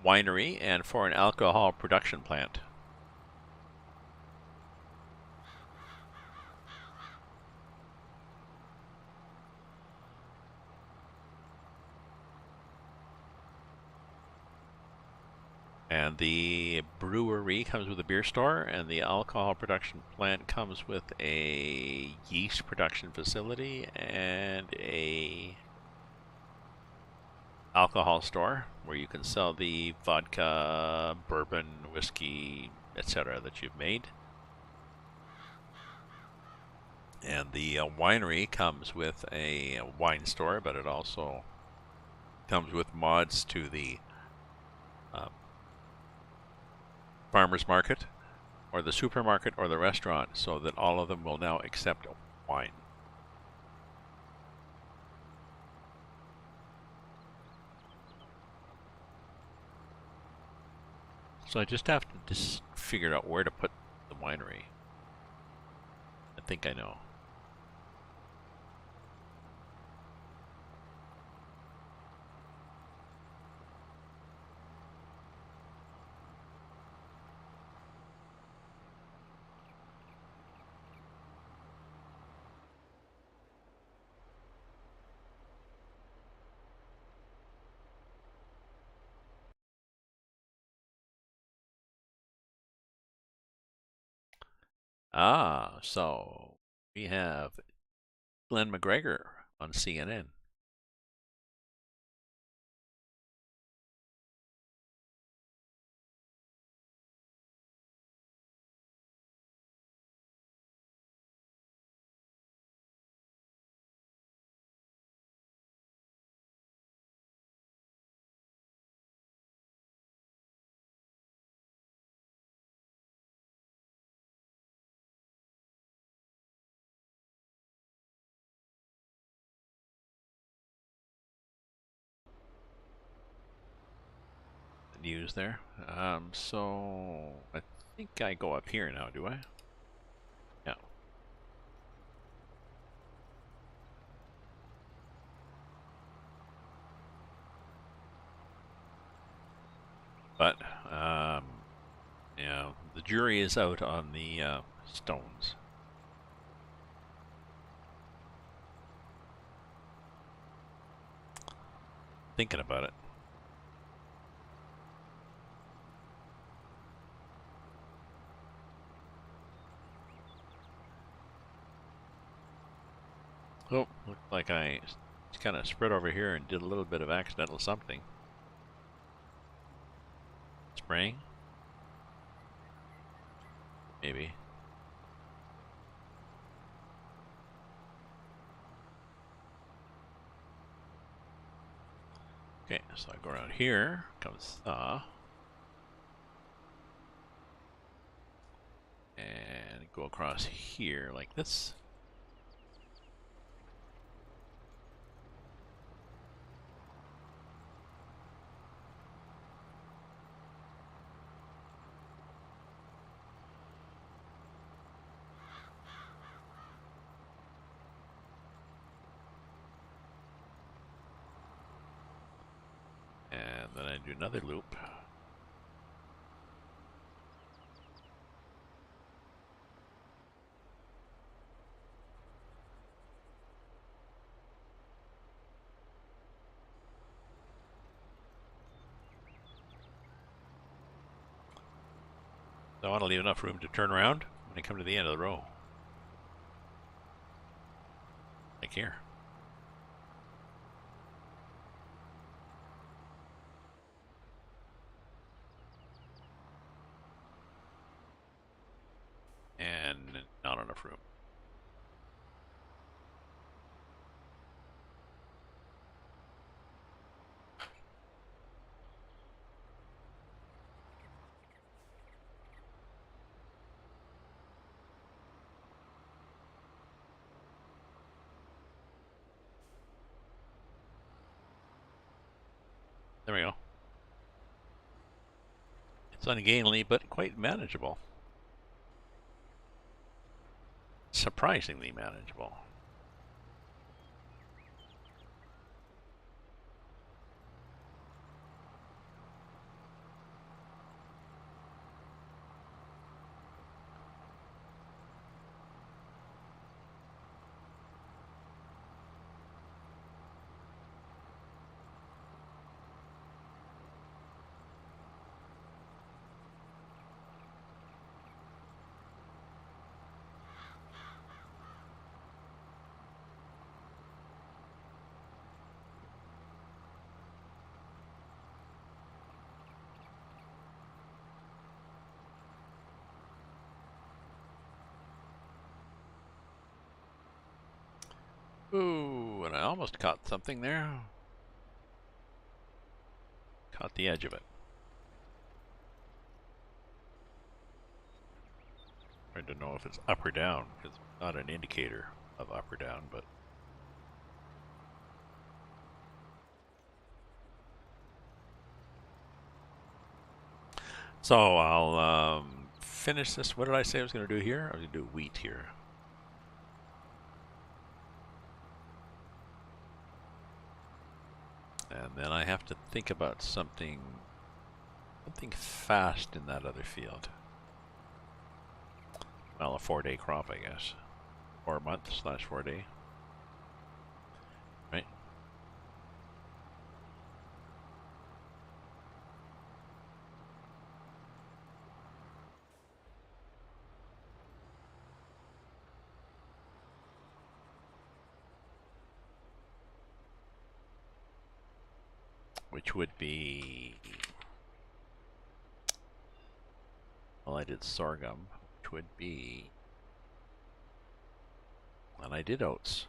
winery and for an alcohol production plant. And the brewery comes with a beer store, and the alcohol production plant comes with a yeast production facility and a alcohol store where you can sell the vodka, bourbon, whiskey, etc. that you've made. And the winery comes with a wine store, but it also comes with mods to the farmer's market or the supermarket or the restaurant, so that all of them will now accept wine. So I just have to figure out where to put the winery. I think I know. So we have Glenn McGregor on CNN. News there. So I think I go up here now, do I? Yeah. But Yeah, the jury is out on the stones. Thinking about it. Oh, looked like I kind of spread over here and did a little bit of accidental something. Spraying? Maybe. Okay, so I go around here, comes thaw. And go across here like this. And then I do another loop. So I want to leave enough room to turn around when I come to the end of the row. Like here. And not enough room. There we go. It's ungainly, but quite manageable. Surprisingly manageable. Ooh, and I almost caught something there. Caught the edge of it. I don't know if it's up or down, because it's not an indicator of up or down, but so I'll finish this. What did I say I was going to do here? I was going to do wheat here. And then I have to think about something fast in that other field. Well, a 4-day crop, I guess. 4 month / 4-day. Right? Which would be, well, I did sorghum, which would be, and I did oats.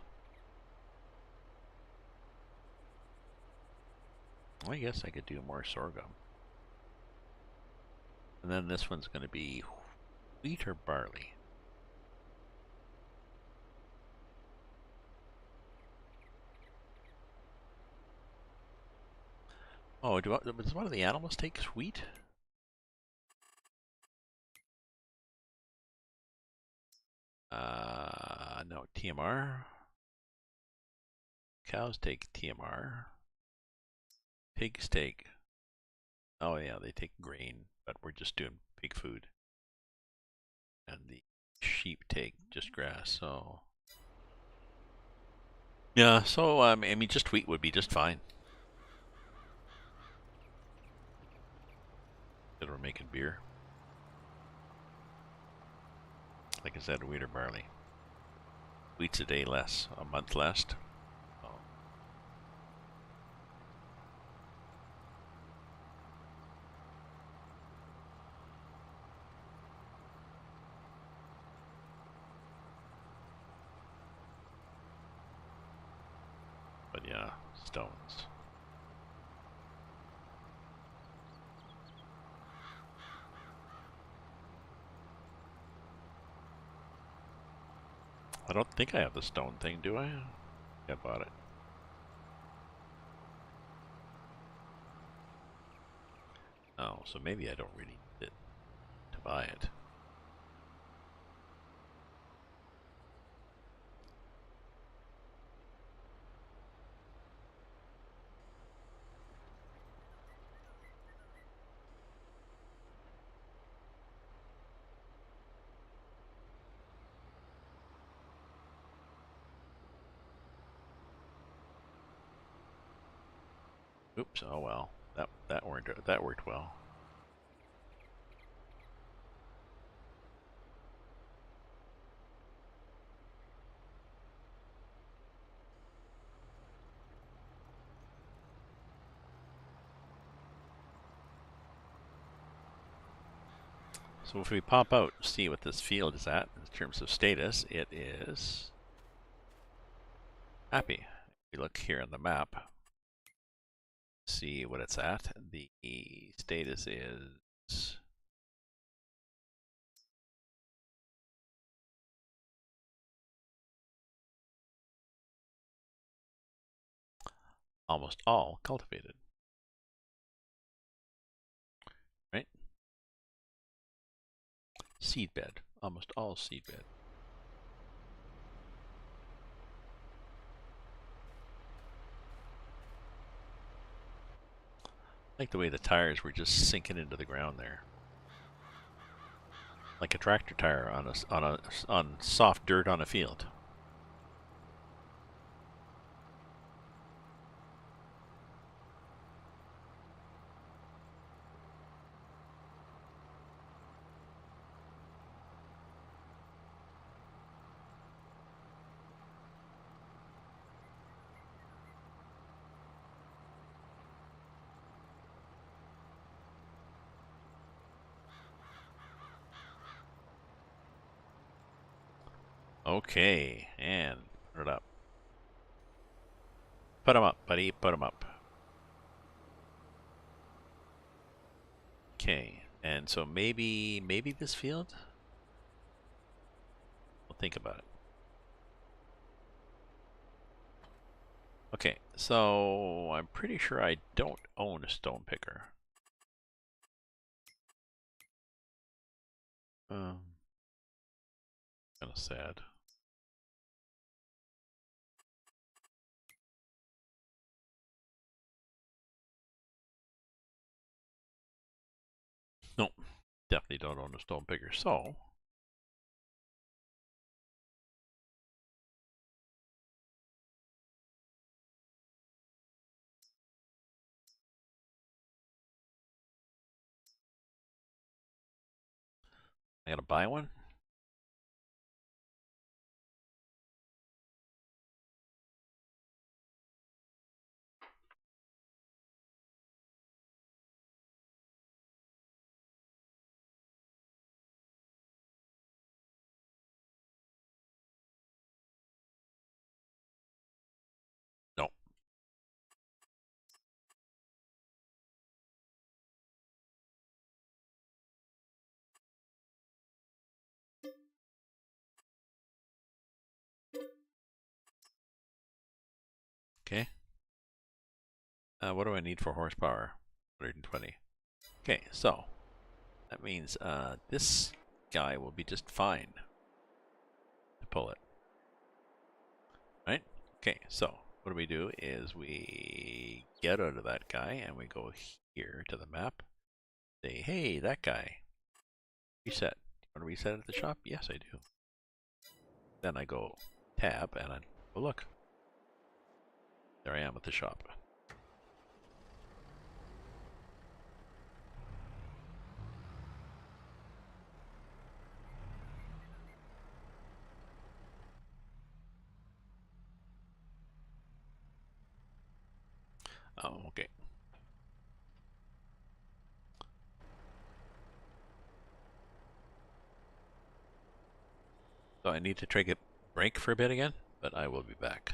Well, I guess I could do more sorghum. And then this one's going to be wheat or barley. Oh, does one of the animals take wheat? No, TMR. Cows take TMR. Pigs take, oh yeah, they take grain, but we're just doing pig food. And the sheep take just grass, so... Yeah, so, I mean, just wheat would be just fine. That we're making beer. Like I said, wheat or barley. Wheat's a day less, a month less. Oh. But yeah, stones. I don't think I have the stone thing, do I? I bought it. Oh, so maybe I don't really need it to buy it. Oops, oh well. That worked well. So if we pop out, see what this field is at in terms of status, it is happy. If we look here on the map, see what it's at. The status is almost all cultivated. Right? Seed bed. Almost all seed bed. I like the way the tires were just sinking into the ground there. Like a tractor tire on soft dirt on a field. Okay, and put it up. Put 'em up, buddy. Put 'em up. Okay, and so maybe this field? We'll think about it. Okay, so I'm pretty sure I don't own a stone picker. Kind of sad. Nope, definitely don't own a stone picker. So I gotta buy one. No. Okay. What do I need for horsepower? 120. Okay, so that means this guy will be just fine to pull it. Right? Okay, so what we do is we get out of that guy and we go here to the map. Say, hey, that guy. Reset. You want to reset at the shop? Yes, I do. Then I go tab and I oh look. There I am at the shop. Oh, okay. So I need to take a break for a bit again, but I will be back.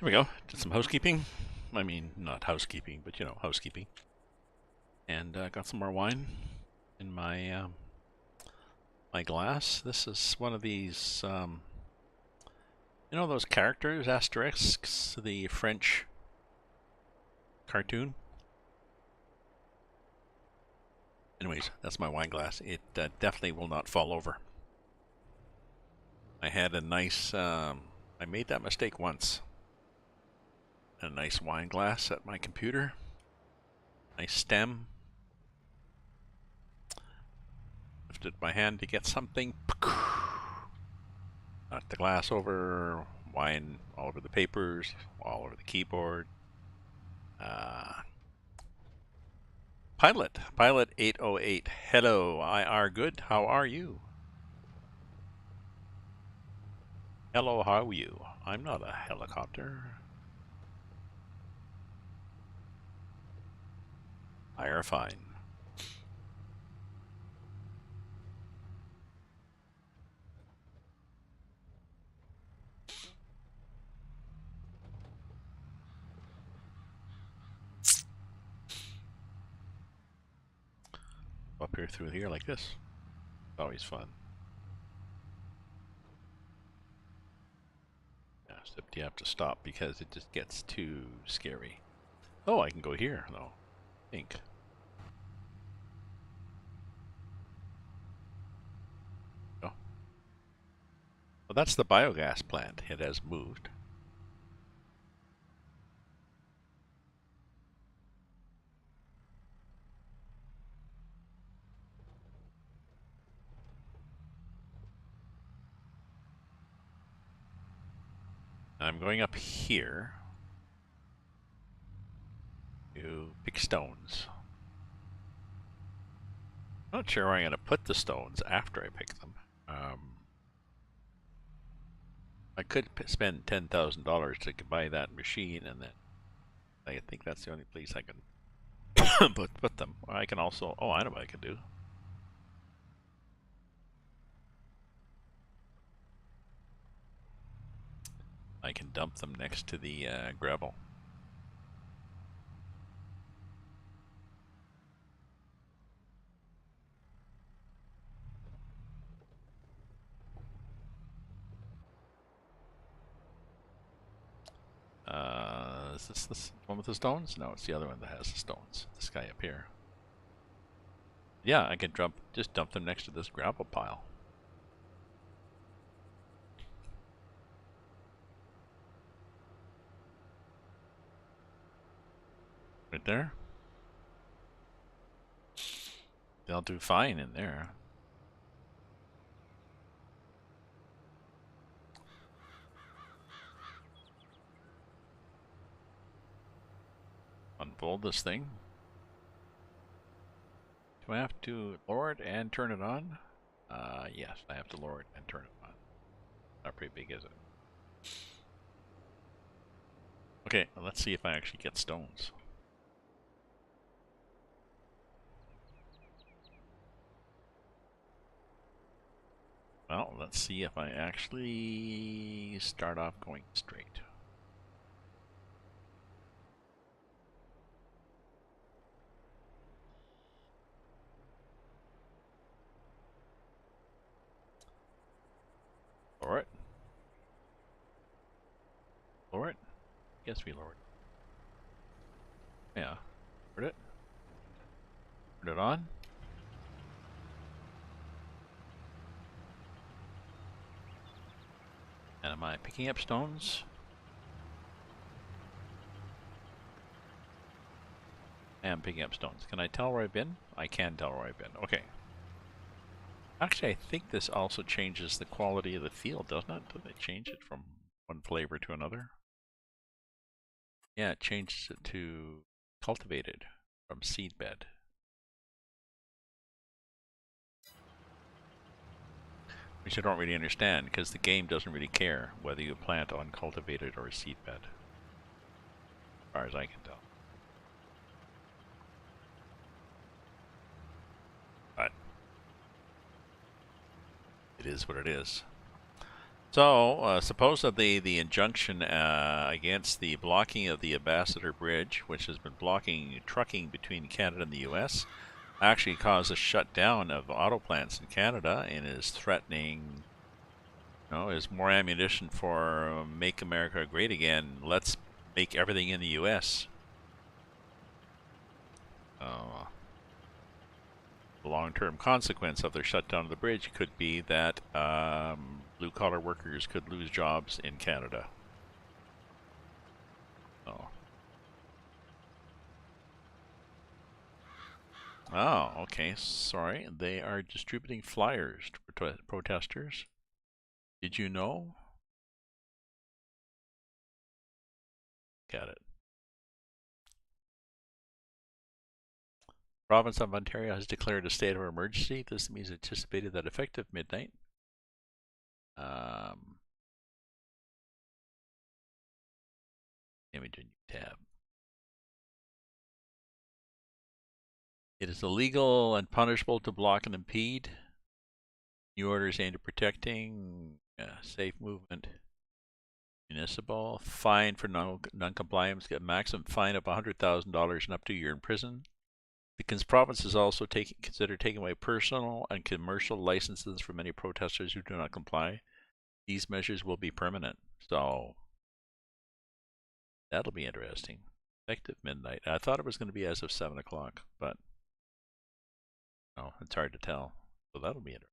There we go. Did some housekeeping. I mean, not housekeeping, but you know, housekeeping. And got some more wine in my my glass. This is one of these, you know, those characters, asterisks, the French cartoon. Anyways, that's my wine glass. It definitely will not fall over. I had a nice, I made that mistake once. A nice wine glass at my computer. Nice stem. Lifted my hand to get something. Knocked the glass over. Wine all over the papers, all over the keyboard. Pilot 808. Hello, I are good. How are you? Hello, how are you? I'm not a helicopter. I are fine. Up here through here like this. Always fun. Yeah, except you have to stop because it just gets too scary. Oh, I can go here though. I think. Oh. Well, that's the biogas plant. It has moved. I'm going up here to pick stones. Not sure where I'm going to put the stones after I pick them. I could spend $10,000 to buy that machine, and then I think that's the only place I can put them. I can also. Oh, I know what I can do. I can dump them next to the gravel. Is this one with the stones? No, it's the other one that has the stones. This guy up here. Yeah, I can just dump them next to this gravel pile. Right there. They'll do fine in there. Unfold this thing. Do I have to lower it and turn it on? Yes, I have to lower it and turn it on. Not pretty big, is it? Okay, well, let's see if I actually get stones. Well, let's see if I actually start off going straight. Lower it. Lower it. Yes, we lowered it. Yeah. Lowered it. Turn it on. And am I picking up stones? I am picking up stones. Can I tell where I've been? I can tell where I've been. Okay. Actually, I think this also changes the quality of the field, doesn't it? Doesn't it change it from one flavor to another? Yeah, it changes it to cultivated from seedbed. Which I don't really understand, because the game doesn't really care whether you plant on cultivated or seedbed, as far as I can tell. But it is what it is. So, supposedly the injunction against the blocking of the Ambassador Bridge, which has been blocking trucking between Canada and the U.S., actually caused a shutdown of auto plants in Canada and is threatening, is more ammunition for Make America Great Again. Let's make everything in the U.S. The long-term consequence of their shutdown of the bridge could be that blue-collar workers could lose jobs in Canada. Oh, okay. Sorry. They are distributing flyers to protesters. Did you know? Got it. Province of Ontario has declared a state of emergency. This means anticipated that effective midnight. Image in tab. It is illegal and punishable to block and impede. New orders aimed at protecting safe movement. Municipal fine for non-compliance, get a maximum fine of $100,000 and up to a year in prison. The province is also considered taking away personal and commercial licenses from any protesters who do not comply. These measures will be permanent, so that'll be interesting. Effective midnight. I thought it was going to be as of 7 o'clock, but no, it's hard to tell. So that'll be interesting.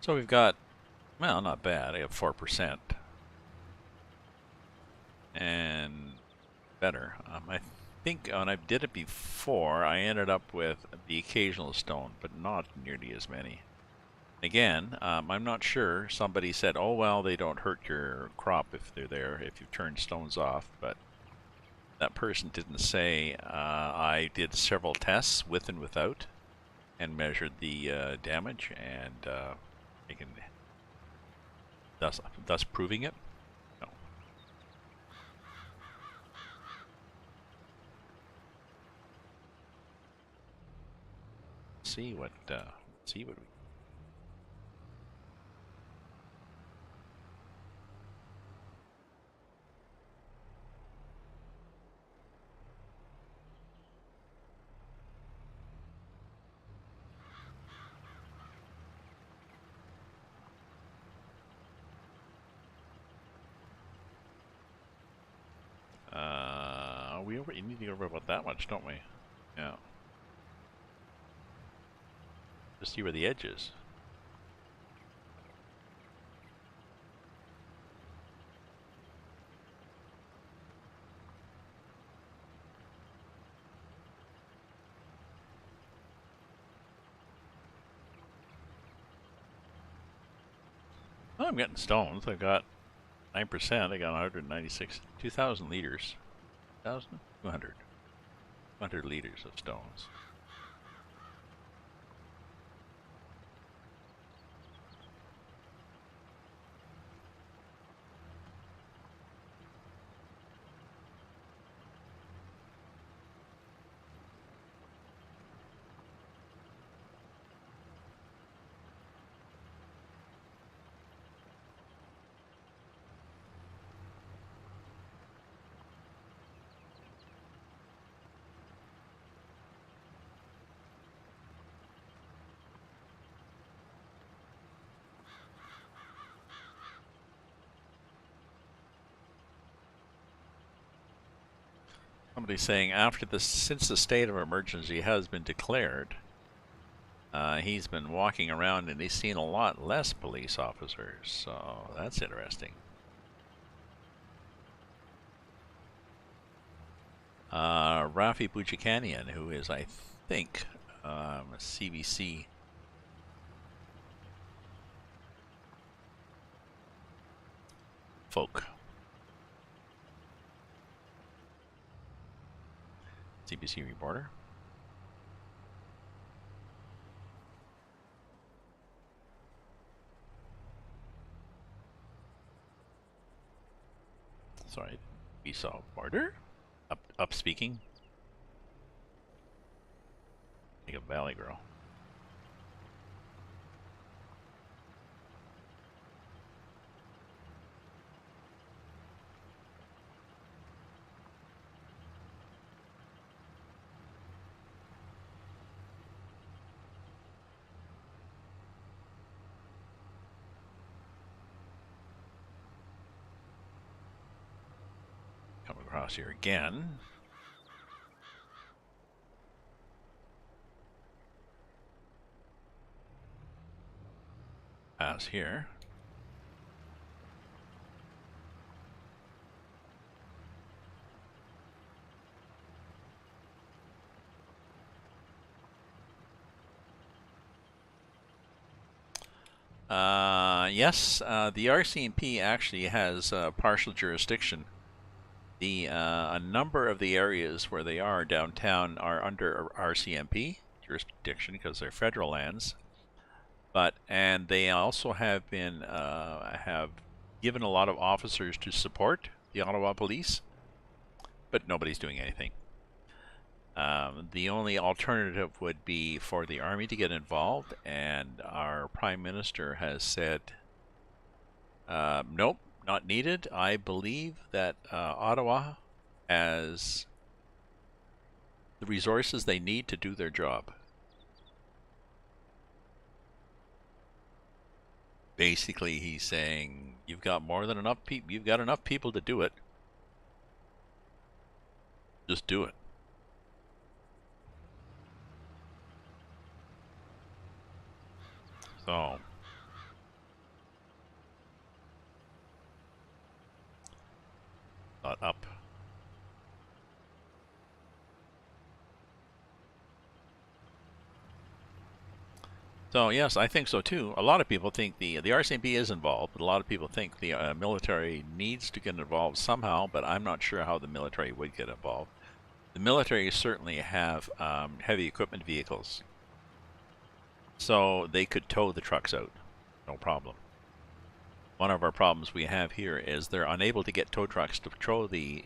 So we've got, well, not bad. I have 4%. And better. I think when I did it before, I ended up with the occasional stone, but not nearly as many. Again, I'm not sure. Somebody said, oh, well, they don't hurt your crop if they're there, if you've turned stones off, but that person didn't say. I did several tests with and without and measured the damage, and I can thus proving it. No. See what we. We need to go over about that much, don't we? Yeah. Just see where the edge is. Oh, I'm getting stones. I got 9%. I got 196, 2,000 liters. 1,000? 200. 200 liters of stones. Somebody's saying since the state of emergency has been declared, he's been walking around and he's seen a lot less police officers. So that's interesting. Rafi Bujikanian, who is, I think, a CBC folk. CBC reporter. Sorry, we saw border. Up speaking. Like a valley girl. Come across here again. Pass here. Yes, the RCMP actually has partial jurisdiction. A number of the areas where they are downtown are under RCMP jurisdiction because they're federal lands. And they also have been have given a lot of officers to support the Ottawa Police, but nobody's doing anything. The only alternative would be for the Army to get involved, and our Prime Minister has said, nope, not needed. I believe that Ottawa has the resources they need to do their job. Basically, he's saying, you've got more than enough people. You've got enough people to do it. Just do it. So, up. So yes, I think so too. A lot of people think the RCMP is involved, but a lot of people think the military needs to get involved somehow. But I'm not sure how the military would get involved. The military certainly have heavy equipment vehicles, so they could tow the trucks out, no problem. One of our problems we have here is they're unable to get tow trucks to tow the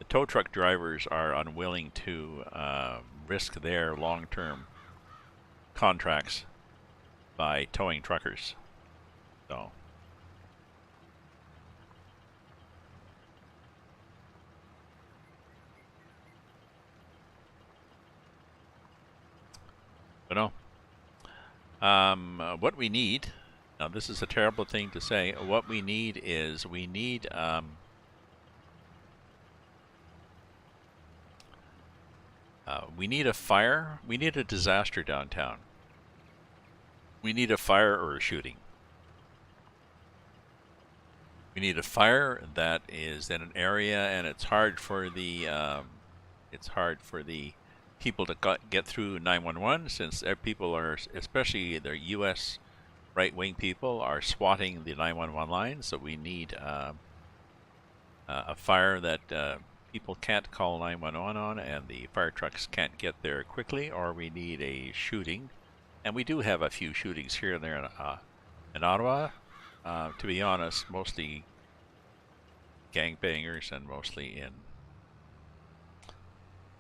tow truck drivers are unwilling to risk their long-term contracts by towing truckers. So but no. What we need now, this is a terrible thing to say. What we need is we need a fire. We need a disaster downtown. We need a fire or a shooting. We need a fire that is in an area, and it's hard for the people to get through 911, since people are, especially the U.S. right-wing people, are swatting the 911 line. So we need a fire that people can't call 911 on, and the fire trucks can't get there quickly. Or we need a shooting. And we do have a few shootings here and there in Ottawa. To be honest, mostly gangbangers and mostly in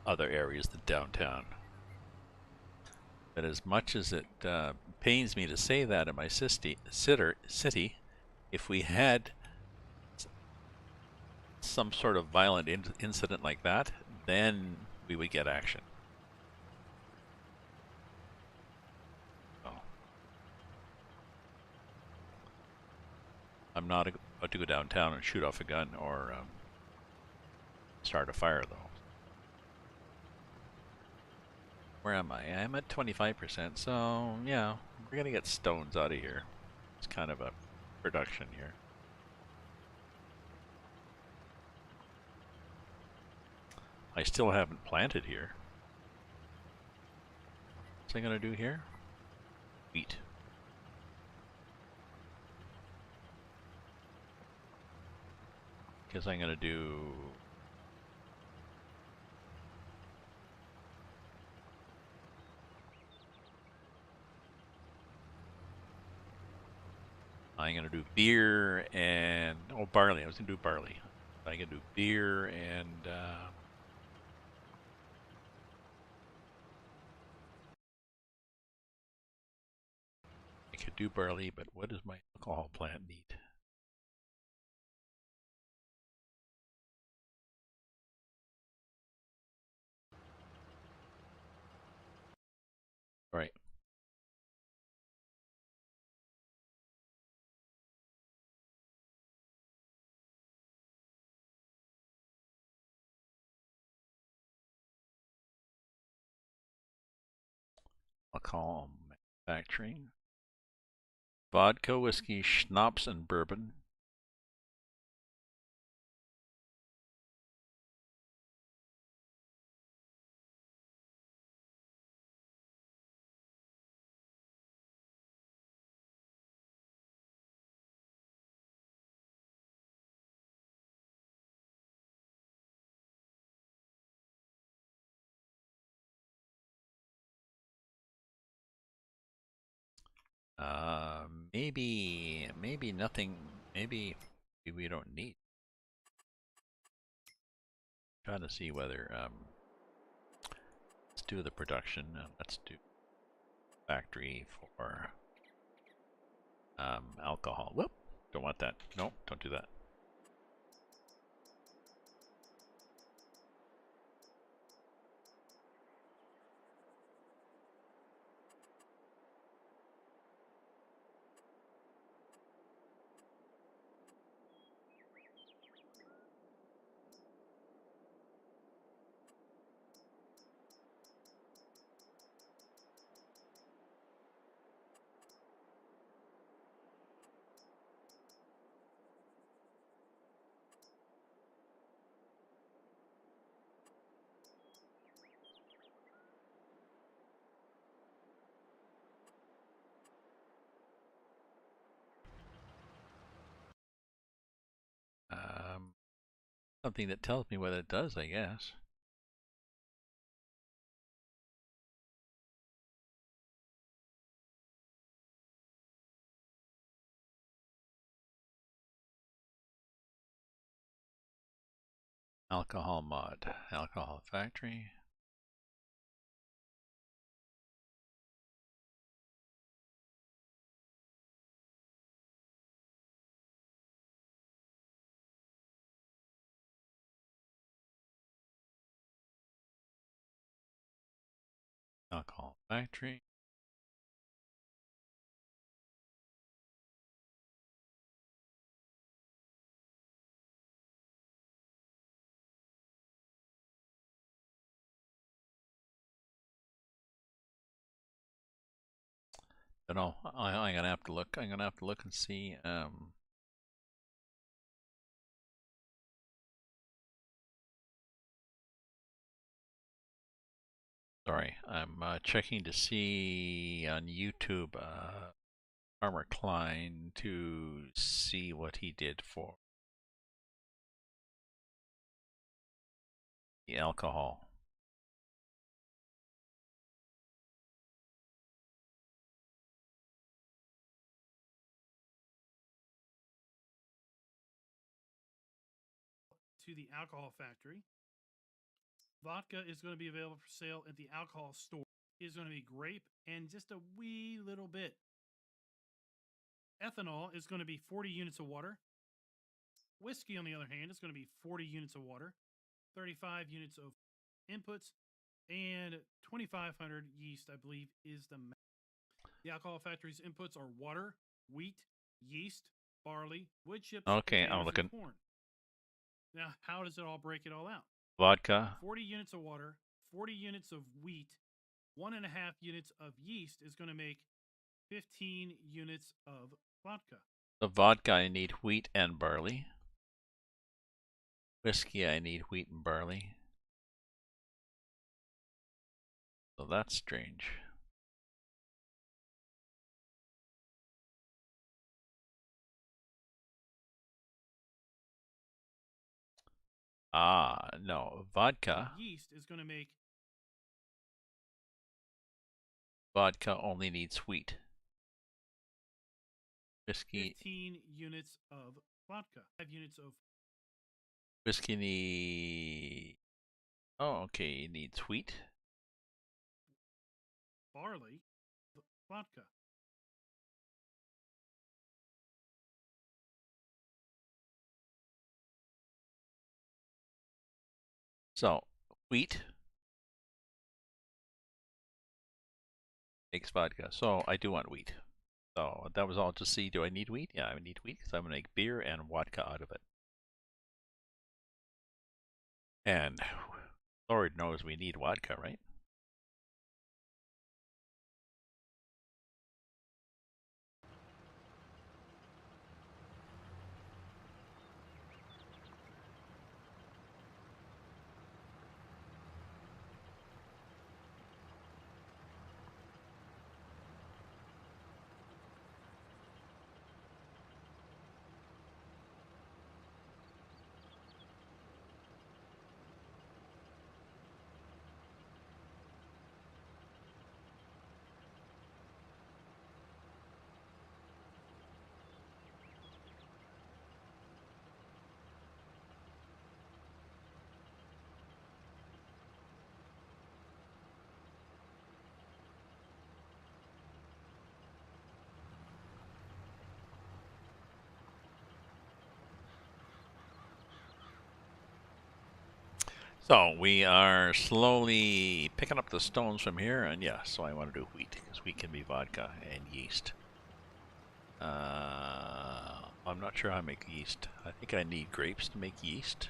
other areas than downtown. But as much as it pains me to say that in my city, if we had some sort of violent incident like that, then we would get action. I'm not about to go downtown and shoot off a gun or start a fire, though. Where am I? I'm at 25%, so yeah, we're gonna get stones out of here. It's kind of a production here. I still haven't planted here. What's I gonna do here? Wheat. Because I'm gonna do... I'm gonna do beer and... oh, barley. I was gonna do barley. I'm gonna do beer and... I could do barley, but what does my alcohol plant need? Right. Alcohol manufacturing. Vodka, whiskey, schnapps, and bourbon. Uh, maybe nothing. Maybe we don't need. Trying to see whether let's do the production. Let's do factory for alcohol. Whoop! Don't want that. No, don't do that. Something that tells me what it does, I guess. Alcohol mod. Alcohol factory. Alcohol factory. Don't know. I'm gonna have to look. I'm gonna have to look and see. Sorry, I'm checking to see on YouTube Farmer Klein to see what he did for the alcohol. To the alcohol factory. Vodka is going to be available for sale at the alcohol store. It is going to be grape and just a wee little bit. Ethanol is going to be 40 units of water. Whiskey, on the other hand, is going to be 40 units of water, 35 units of inputs, and 2,500 yeast, I believe, is the max. The alcohol factory's inputs are water, wheat, yeast, barley, wood chips, Okay, I'm potatoes, looking. and corn. Now, how does it all break it all out? Vodka. 40 units of water, 40 units of wheat, 1.5 units of yeast is going to make 15 units of vodka. The vodka, I need wheat and barley. Whiskey, I need wheat and barley. So that's strange. No. Vodka. Yeast is going to make. Vodka only needs wheat. Whiskey. 15 units of vodka. 5 units of. Whiskey need. Oh, okay. It needs wheat. Barley. Vodka. So, wheat makes vodka. So, I do want wheat. So, that was all to see. Do I need wheat? Yeah, I need wheat because I'm going to make beer and vodka out of it. And Lord knows we need vodka, right? So we are slowly picking up the stones from here, and yeah, so I want to do wheat because wheat can be vodka and yeast. I'm not sure how to make yeast. I think I need grapes to make yeast,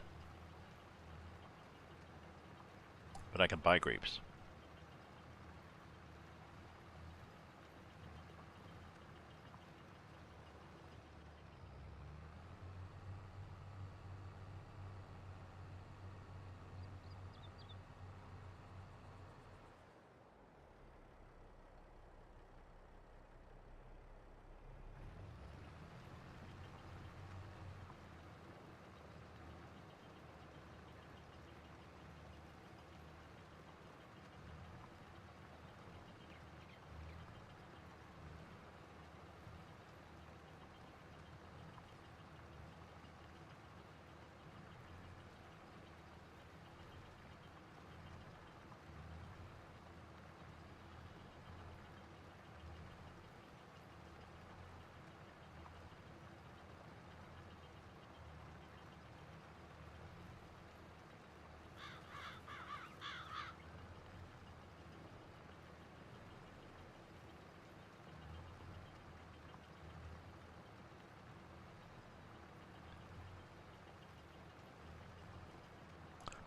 but I can buy grapes.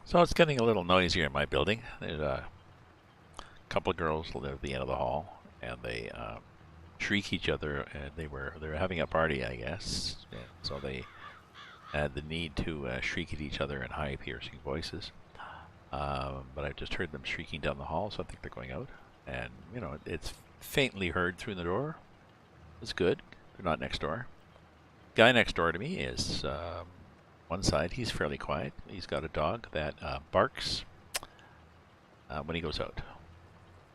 So it's getting a little noisier in my building. There's a couple of girls live at the end of the hall, and they shriek each other. And they were having a party, I guess. And so they had the need to shriek at each other in high piercing voices. But I've just heard them shrieking down the hall, so I think they're going out. And you know, it's faintly heard through the door. It's good. They're not next door. Guy next door to me is one side. He's fairly quiet. He's got a dog that barks when he goes out.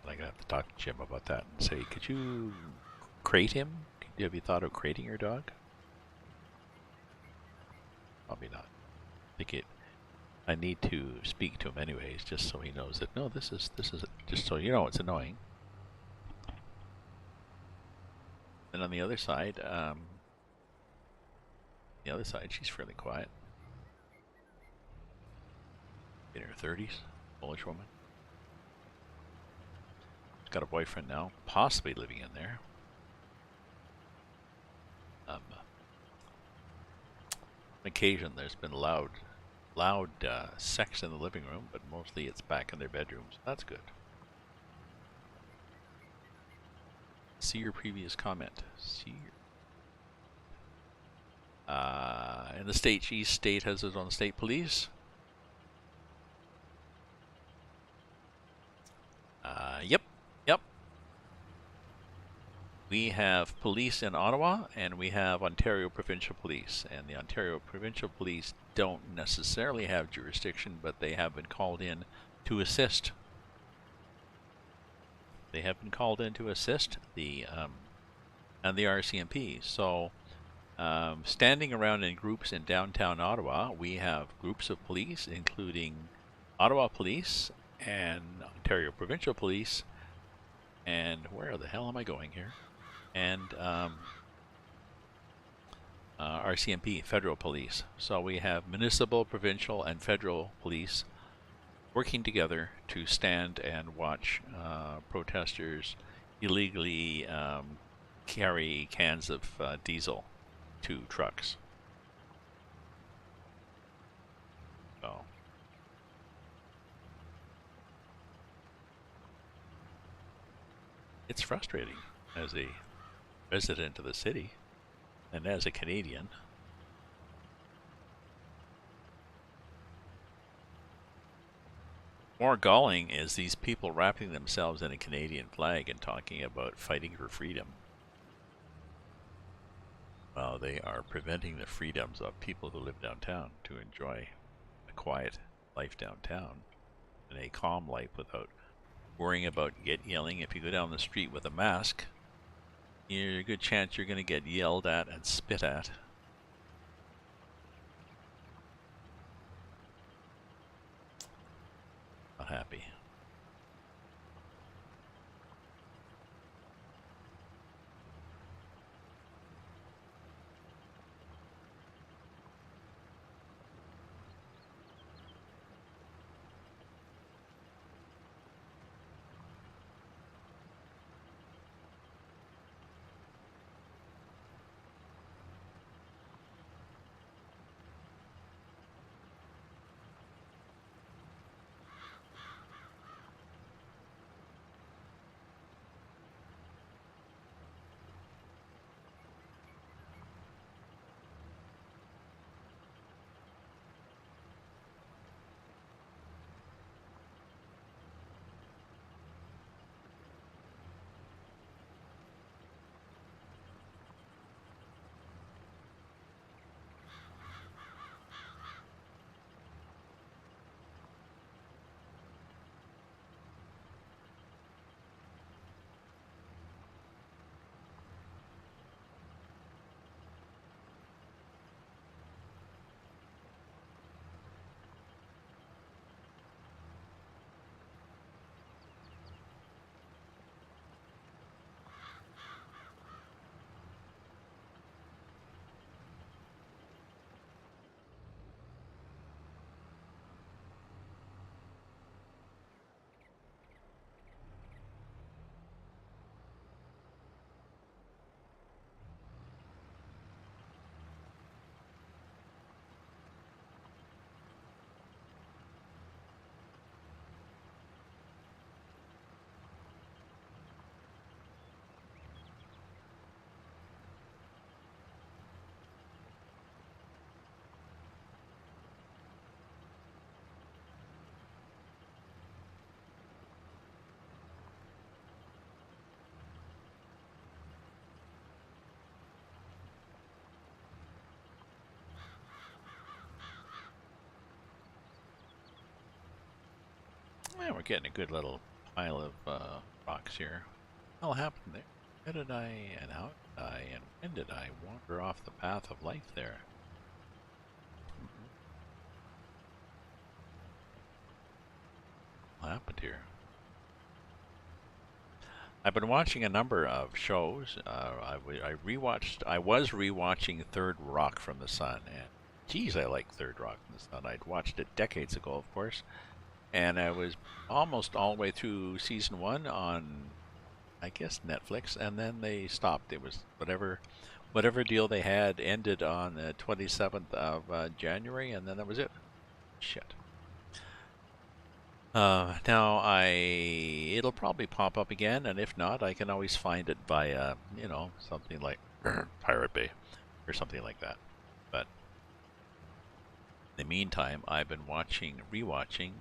I'm gonna have to talk to Jim about that and say, could you crate him? Have you thought of crating your dog? Probably not. I need to speak to him anyways, just so he knows that no, this is just so you know it's annoying. And on the other side, she's fairly quiet. In her 30s, Polish woman. She's got a boyfriend now, possibly living in there. On occasion, there's been loud sex in the living room, but mostly it's back in their bedrooms. That's good. See your previous comment. See your... And the state, each state has its own state police. Yep, yep. We have police in Ottawa, and we have Ontario Provincial Police. And the Ontario Provincial Police don't necessarily have jurisdiction, but they have been called in to assist. They have been called in to assist the and the RCMP. So, standing around in groups in downtown Ottawa, we have groups of police, including Ottawa Police and Ontario Provincial Police, and where the hell am I going here? And RCMP, Federal Police. So we have municipal, provincial, and federal police working together to stand and watch protesters illegally carry cans of diesel to trucks. So it's frustrating as a resident of the city and as a Canadian. More galling is these people wrapping themselves in a Canadian flag and talking about fighting for freedom. Well, they are preventing the freedoms of people who live downtown to enjoy a quiet life downtown and a calm life without worrying about yelling. If you go down the street with a mask, there's a good chance you're going to get yelled at and spit at. Not happy. Yeah, we're getting a good little pile of rocks here. What happened there? How did I, and how did I, and when did I wander off the path of life there? What happened here? I've been watching a number of shows. I was rewatching Third Rock from the Sun, and geez, I like Third Rock from the Sun. I'd watched it decades ago, of course, and I was almost all the way through season 1 on, I guess, Netflix, and then they stopped. It was whatever deal they had ended on the 27th of January, and then that was it. Shit. Now it'll probably pop up again, and if not, I can always find it via, something like Pirate Bay or something like that. But in the meantime, I've been rewatching.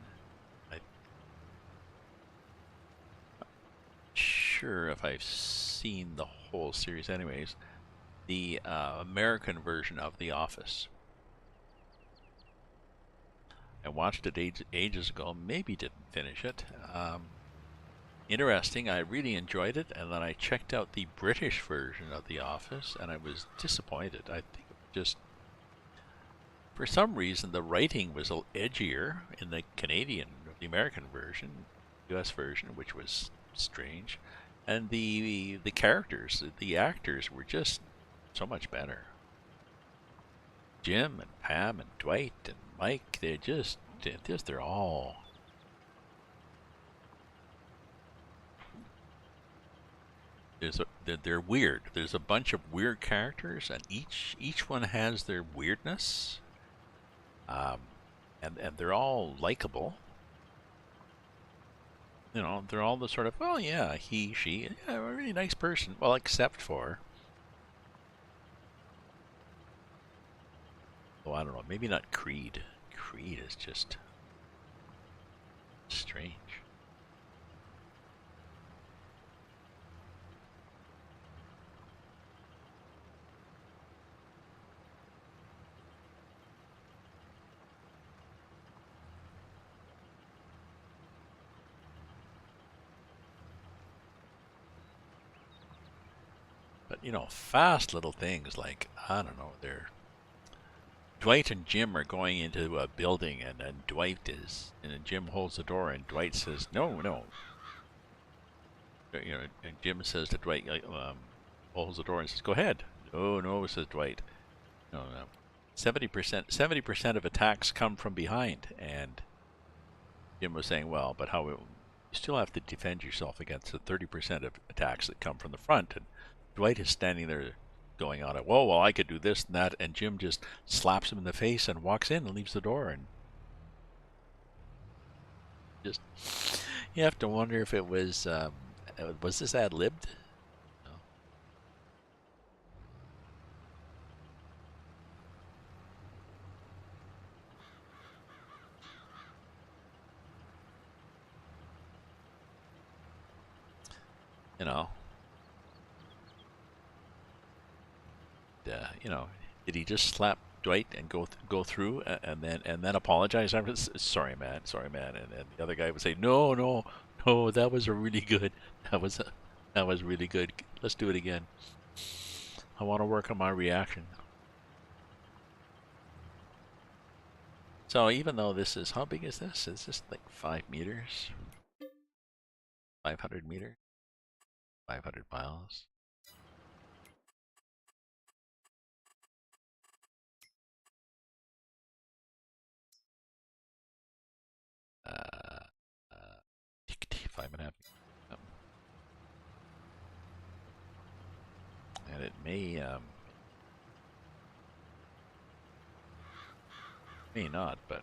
I'm not sure if I've seen the whole series, anyways. The American version of The Office. I watched it ages ago. Maybe didn't finish it. Interesting. I really enjoyed it, and then I checked out the British version of The Office, and I was disappointed. I think just for some reason the writing was a little edgier in the American version, U.S. version, which was strange, and the characters, the actors were just so much better. Jim and Pam and Dwight and Mike, they're all they're weird. There's a bunch of weird characters, and each one has their weirdness, um, and they're all likable. They're all the sort of, well, yeah, he, she, yeah, a really nice person. Well, except for, oh, I don't know, maybe not Creed. Creed is just strange. But fast little things like, I don't know, they're Dwight and Jim are going into a building, and then and then Jim holds the door, and Dwight says, "No, no." And Jim says to Dwight, holds the door and says, "Go ahead." "No, no," says Dwight. "No, no. 70% of attacks come from behind." And Jim was saying, "Well, but you still have to defend yourself against the 30% of attacks that come from the front." And Dwight is standing there going on it. "Whoa, well, I could do this and that," and Jim just slaps him in the face and walks in and leaves the door. And just you have to wonder if it was this ad libbed? No. You know, you know, did he just slap Dwight and go through and then apologize? I was sorry, man, and the other guy would say, "No, no, no, that was a really good. That was really good. Let's do it again. I want to work on my reaction." So even though this is, how big is this? Is this like 5 meters? 500 meters? 500 miles? Uh, uh, 5.5. And it may not, but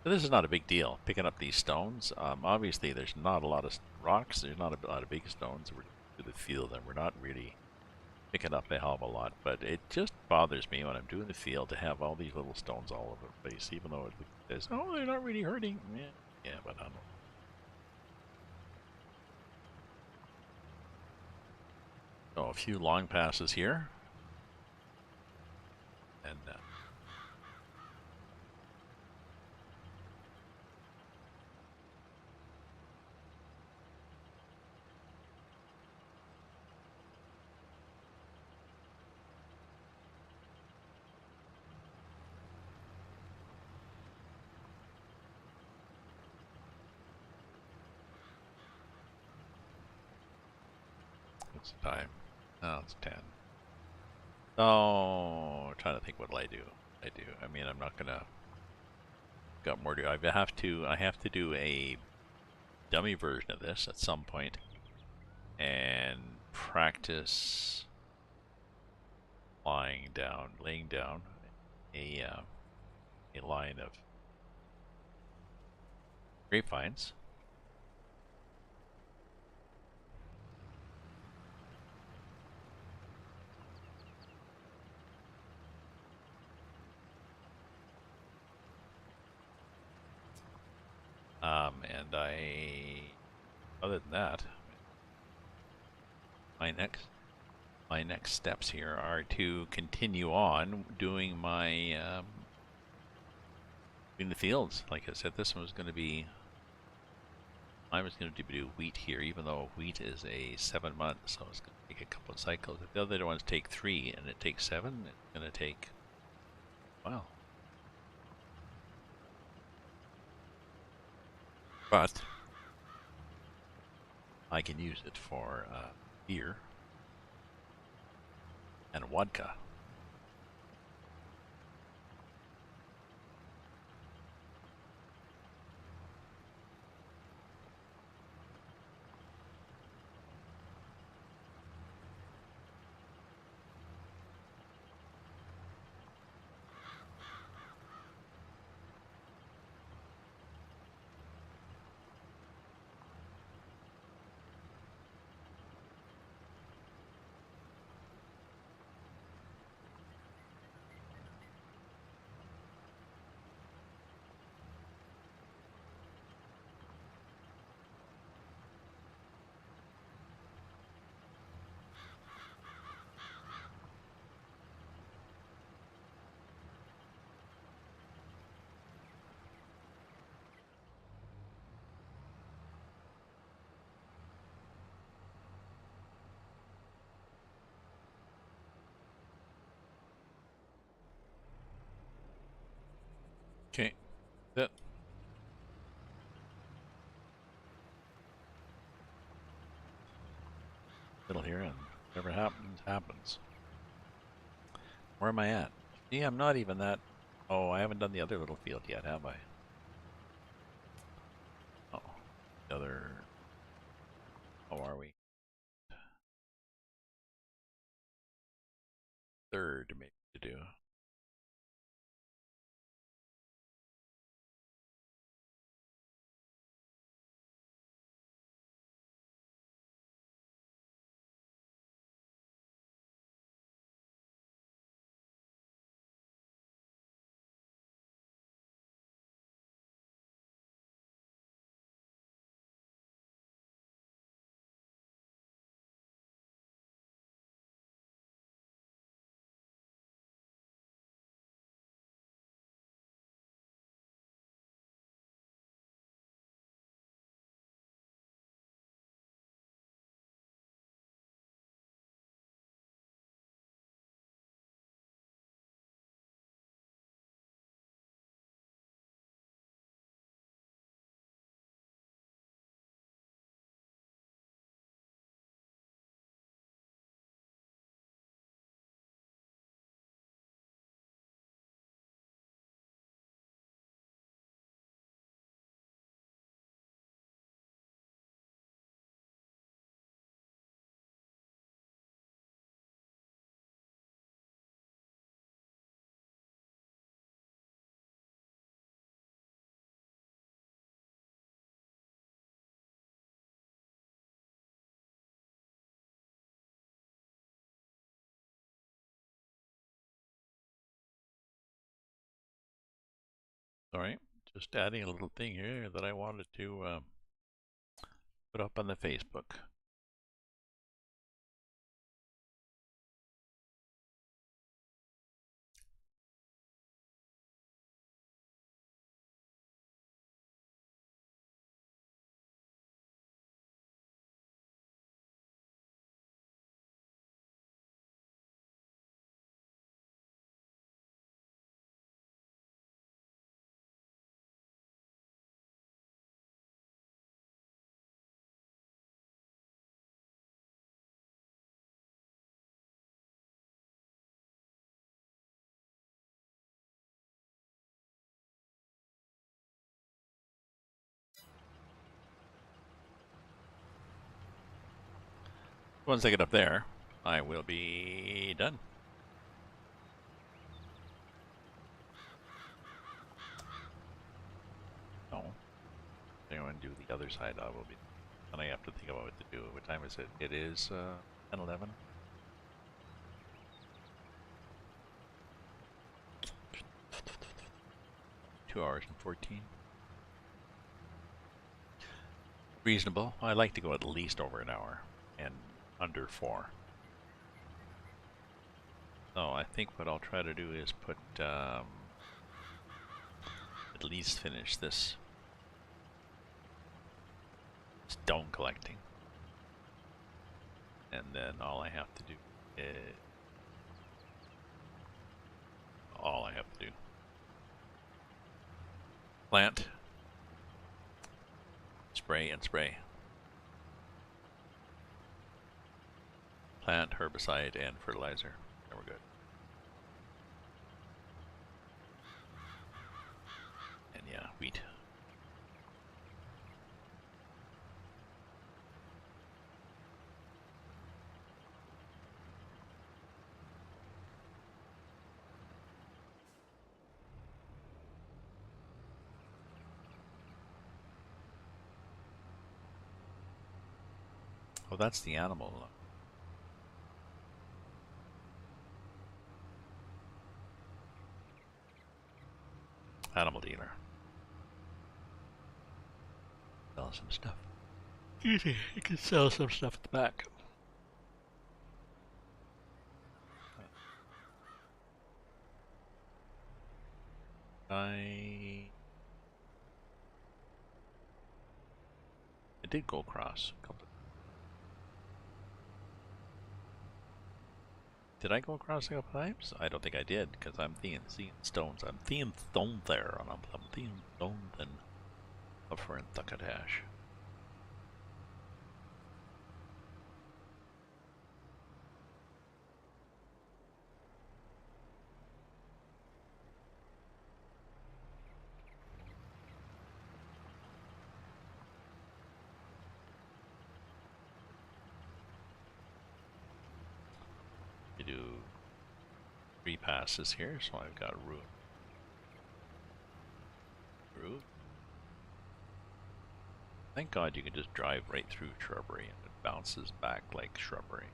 this is not a big deal. Picking up these stones. Obviously, there's not a lot of rocks. There's not a lot of big stones. We're to the field, and we're not really picking up a hell of a lot. But it just bothers me when I'm doing the field to have all these little stones all over the place, even though it says, "Oh, they're not really hurting." Yeah, yeah, but I don't know. So a few long passes here, and what's the time? Oh, it's 10. Oh, trying to think, what will I do? I mean, I'm not gonna. Got more to. I have to do a dummy version of this at some point and practice laying down a line of grapevines. And other than that, my next steps here are to continue on doing my in the fields. Like I said, this one was going to be. I was going to do wheat here, even though wheat is a 7 month, so it's going to take a couple of cycles. If the other ones take 3 and it takes 7, it's going to take, wow. But I can use it for beer and vodka. Okay, that. Middle here, and whatever happens, happens. Where am I at? See, I'm not even that. Oh, I haven't done the other little field yet, have I? Oh, the other. How are we? Third, maybe to do. Sorry, just adding a little thing here that I wanted to put up on the Facebook. Once I get up there, I will be done. No. I want to do the other side, I will be. And I have to think about what to do. What time is it? It is 10:11. 2 hours and 14. Reasonable. I like to go at least over an hour and under 4. So I think what I'll try to do is put at least finish this stone collecting, and then all I have to do is plant, spray and spray. Plant, herbicide, and fertilizer. And we're good. And yeah, wheat. Oh, that's the animal. Animal dealer. Sell some stuff. You can sell some stuff at the back. I did go across a couple. Did I go across a couple times? I don't think I did, because I'm seeing stones. I'm seeing stones there, and I'm seeing stones in a friend Thuckatash. You do 3 passes here, so I've got root. Thank God you can just drive right through shrubbery and it bounces back like shrubbery.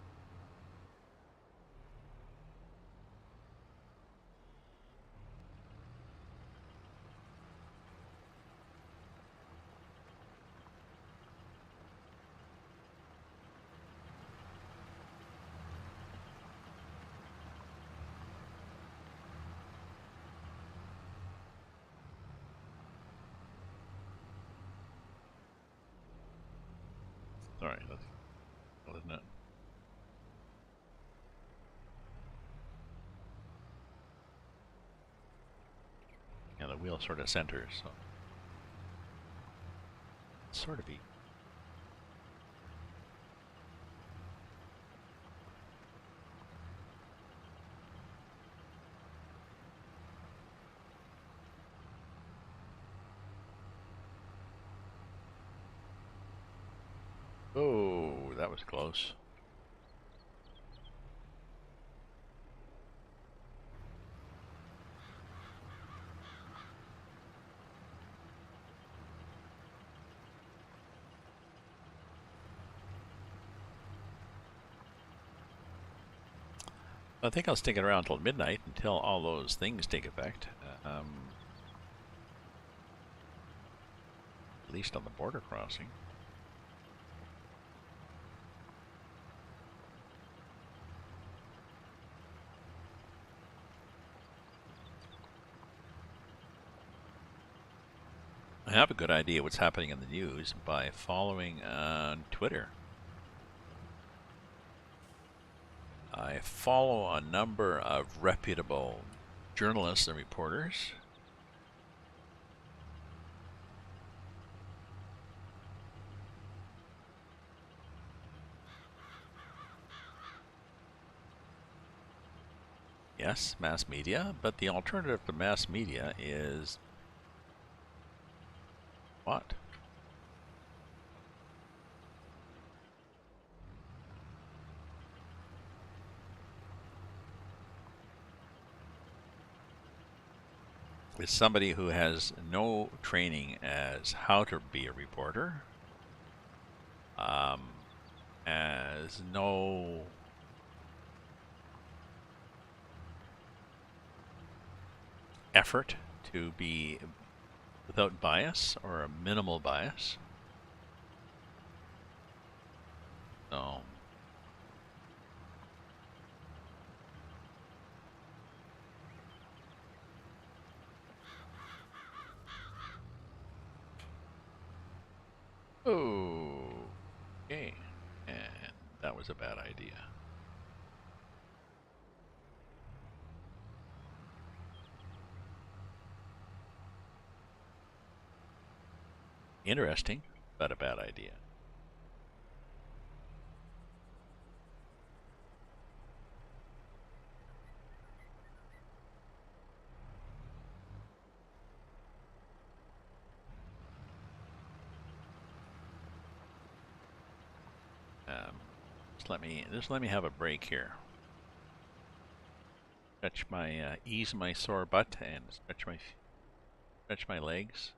Alright, that's cool, isn't it? Yeah, the wheel sort of centers, so it's sort of easy. Oh, that was close. I think I'll stick it around till midnight until all those things take effect. At least on the border crossing. I have a good idea what's happening in the news by following on Twitter. I follow a number of reputable journalists and reporters. Yes, mass media, but the alternative to mass media is what? is somebody who has no training as how to be a reporter, has no effort to be without bias or a minimal bias. So okay, and that was a bad idea. Interesting, but a bad idea. Just let me have a break here. Stretch my ease my sore butt and stretch my legs.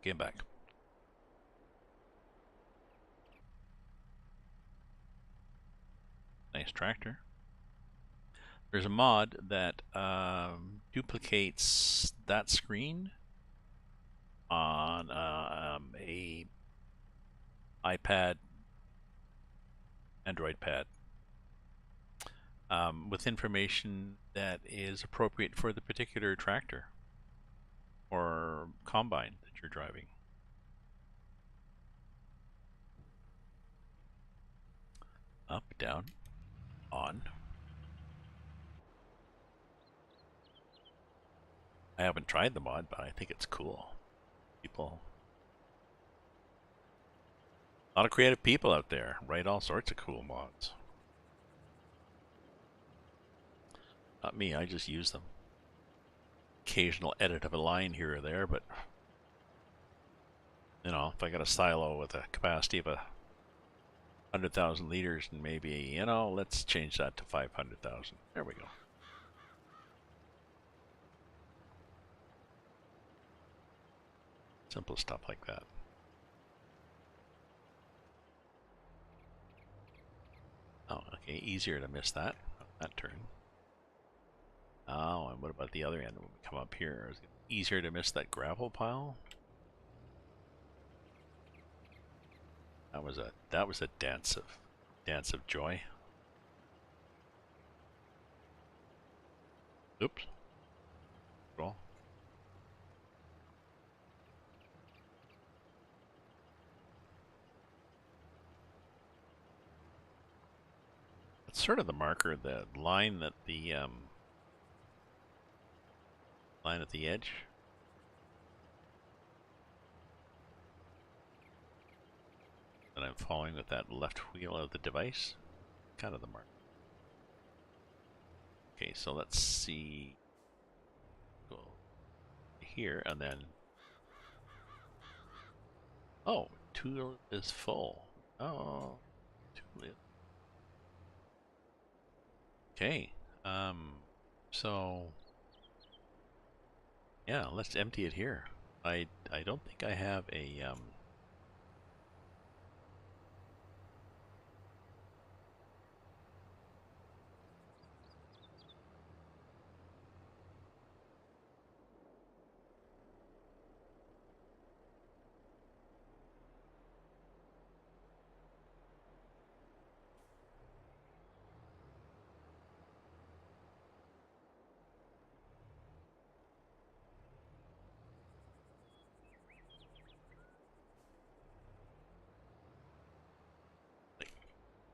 Get back. Nice tractor. There's a mod that duplicates that screen on a iPad, Android pad, with information that is appropriate for the particular tractor or combine that you're driving. Up, down, on. I haven't tried the mod, but I think it's cool. People, a lot of creative people out there write all sorts of cool mods. Not me, I just use them. Occasional edit of a line here or there, but you know, if I got a silo with a capacity of 100,000 liters, and maybe, you know, let's change that to 500,000. There we go. Simple stuff like that. Oh, okay, easier to miss that turn. Oh, and what about the other end when we come up here? Is it easier to miss that gravel pile? That was a dance of joy. Oops. Roll. It's sort of the marker, the line that the line at the edge. That I'm following with that left wheel of the device. Kind of the mark. Okay, so let's see. Go here and then. Oh, tool is full. Oh, tool is. Okay. So yeah, let's empty it here. I don't think I have a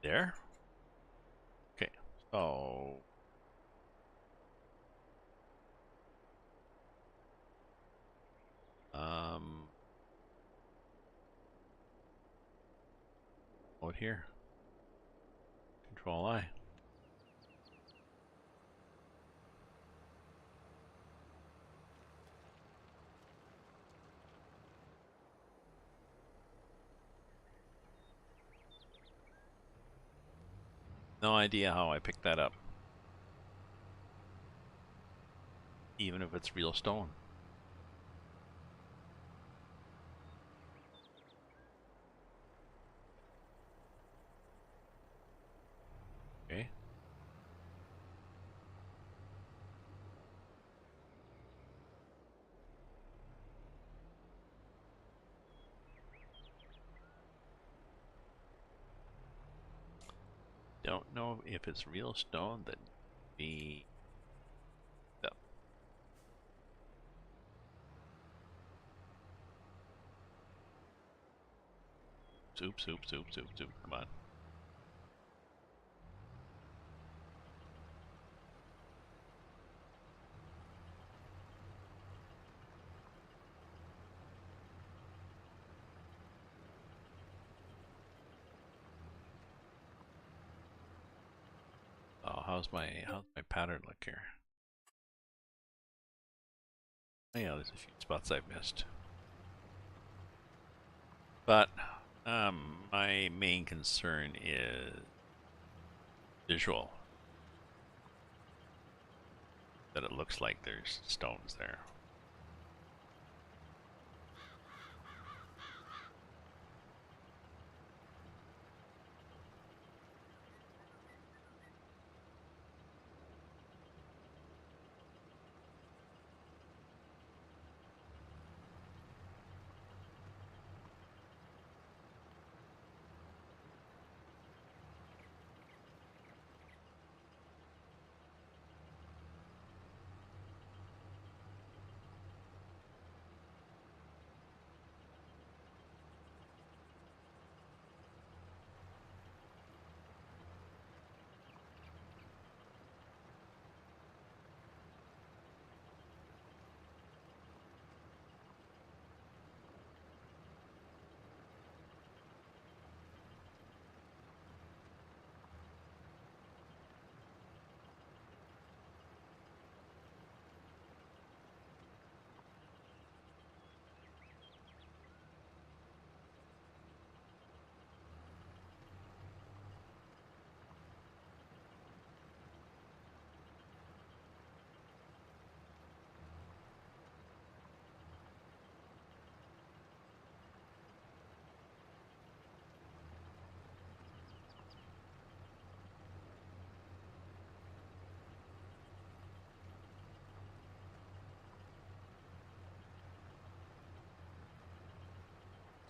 there. Okay, so out here. Control I. No idea how I picked that up. Even if it's real stone. Okay. Don't know if it's real stone that be. Yep. Soup. Come on. Oh, how's my pattern look here? Oh, yeah, there's a few spots I've missed. But my main concern is visual. That it looks like there's stones there.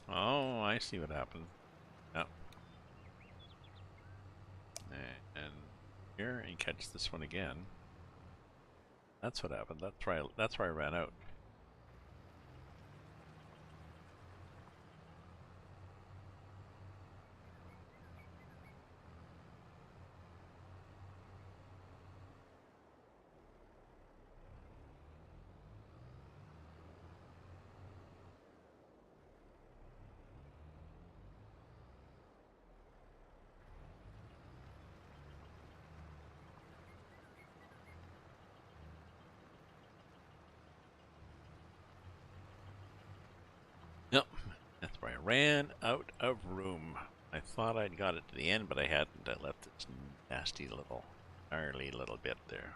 Oh, I see what happened. Yep. And here, and catch this one again. That's what happened. That's why I ran out. Yep. That's why I ran out of room. I thought I'd got it to the end, but I hadn't. I left this nasty little, gnarly little bit there.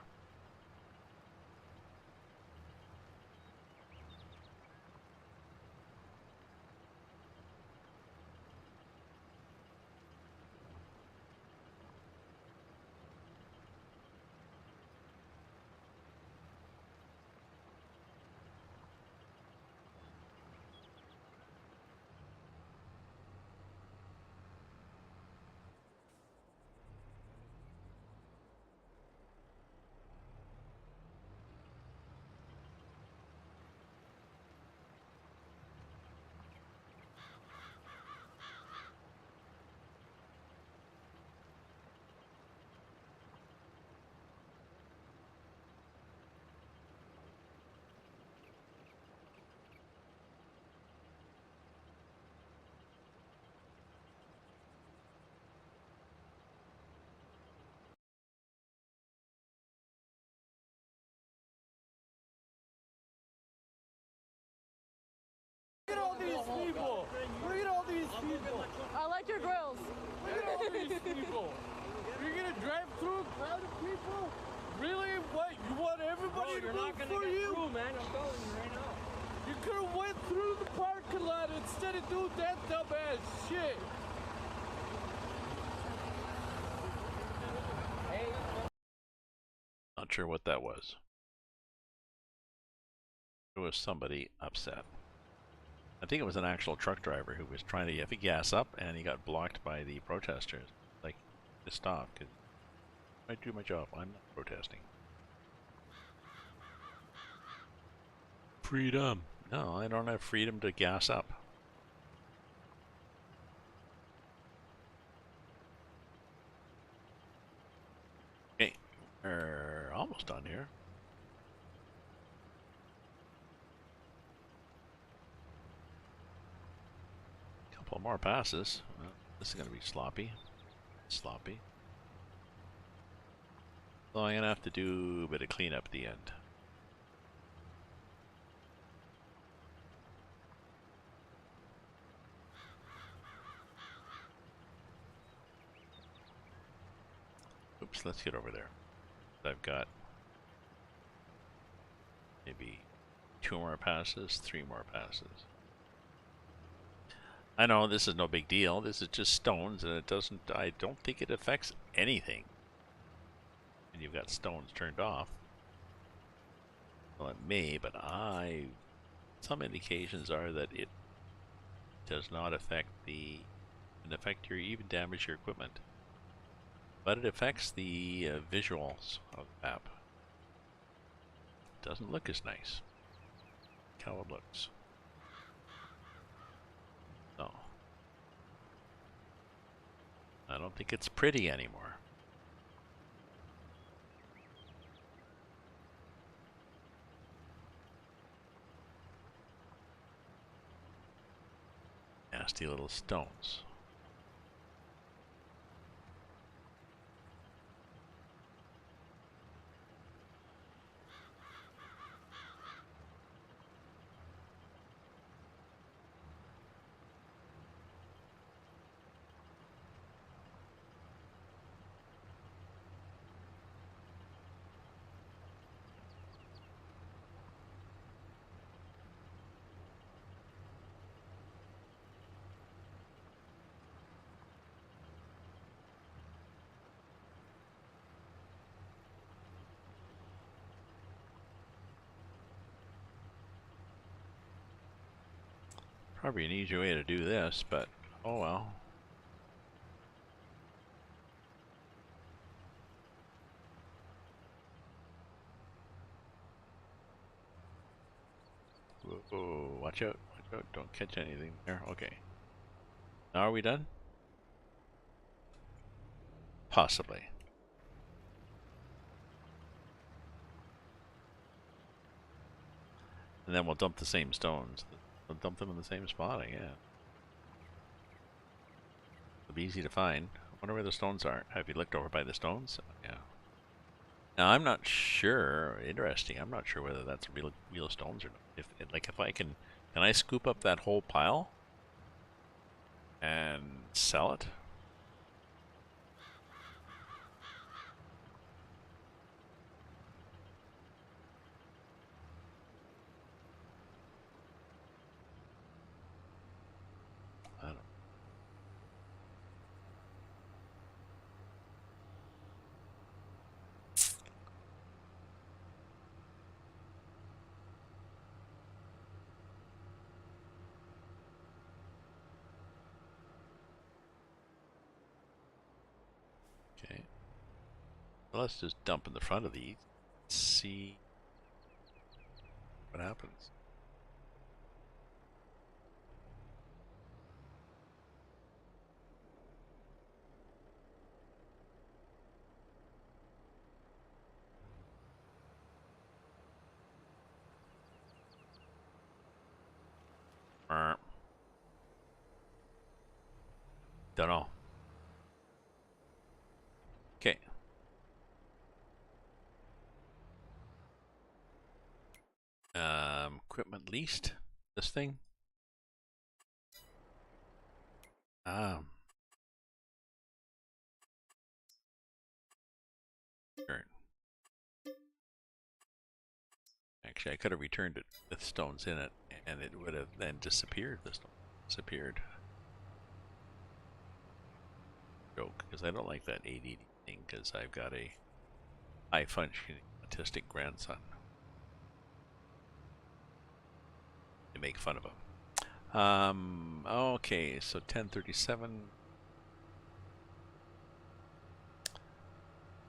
Look at all these people. Look at all these people. I like your grills. Look at all these people. You're gonna drive through a crowd of people? Really? What? You want everybody to move for you? Through, man. I'm telling you right now. You could have went through the parking lot instead of doing that dumbass shit. Not sure what that was. It was somebody upset. I think it was an actual truck driver who was trying to get the gas up, and he got blocked by the protesters. Like, to stop, because I do my job. I'm not protesting. Freedom. No, I don't have freedom to gas up. Okay, we're almost done here. Couple more passes. Well, this is going to be sloppy. Sloppy. So I'm going to have to do a bit of cleanup at the end. Oops, let's get over there. I've got maybe 2 more passes, 3 more passes. I know this is no big deal. This is just stones, and I don't think it affects anything. And you've got stones turned off. Well, it may, but some indications are that it does not affect even damage your equipment. But it affects the visuals of the map. Doesn't look as nice. Look how it looks. So, I don't think it's pretty anymore. Nasty little stones. Probably an easier way to do this, but oh well. Whoa, watch out, don't catch anything there. Okay. Now are we done? Possibly. And then we'll dump the same stones. We'll dump them in the same spot, I guess. It'll be easy to find. I wonder where the stones are. Have you looked over by the stones? Yeah. Now I'm not sure. Interesting. I'm not sure whether that's real stones or not. If I can I scoop up that whole pile and sell it? I don't. Okay. Well, let's just dump in the front of these. See what happens. Don't know. Okay. Equipment leased. This thing. Return. Actually, I could have returned it with stones in it, and it would have then disappeared. The stone disappeared. Joke, because I don't like that ADD thing, because I've got a high-functioning autistic grandson. To make fun of him. Okay, so 1037.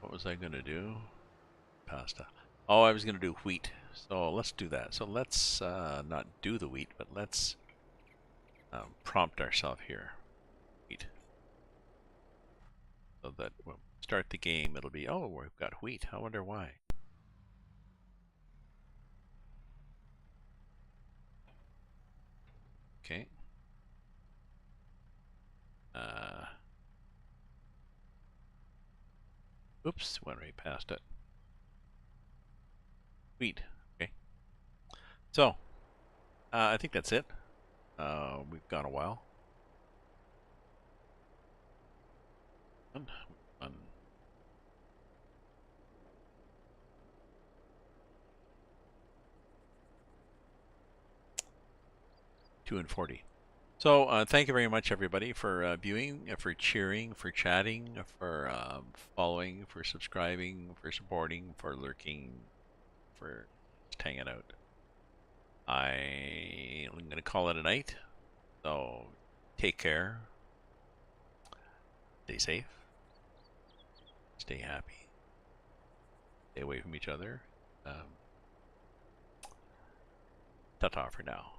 What was I gonna do? Pasta. Oh, I was gonna do wheat. So let's do that. So let's not do the wheat, but let's prompt ourselves here. Wheat. So that when we start the game, it'll be, oh, we've got wheat. I wonder why. Okay. Oops, went right past it. Wheat. Okay. So, I think that's it. We've gone a while. One. 2 and 40. So thank you very much, everybody, for viewing, for cheering, for chatting, for following, for subscribing, for supporting, for lurking, for just hanging out. I'm going to call it a night. So take care. Stay safe. Stay happy. Stay away from each other. Ta-ta for now.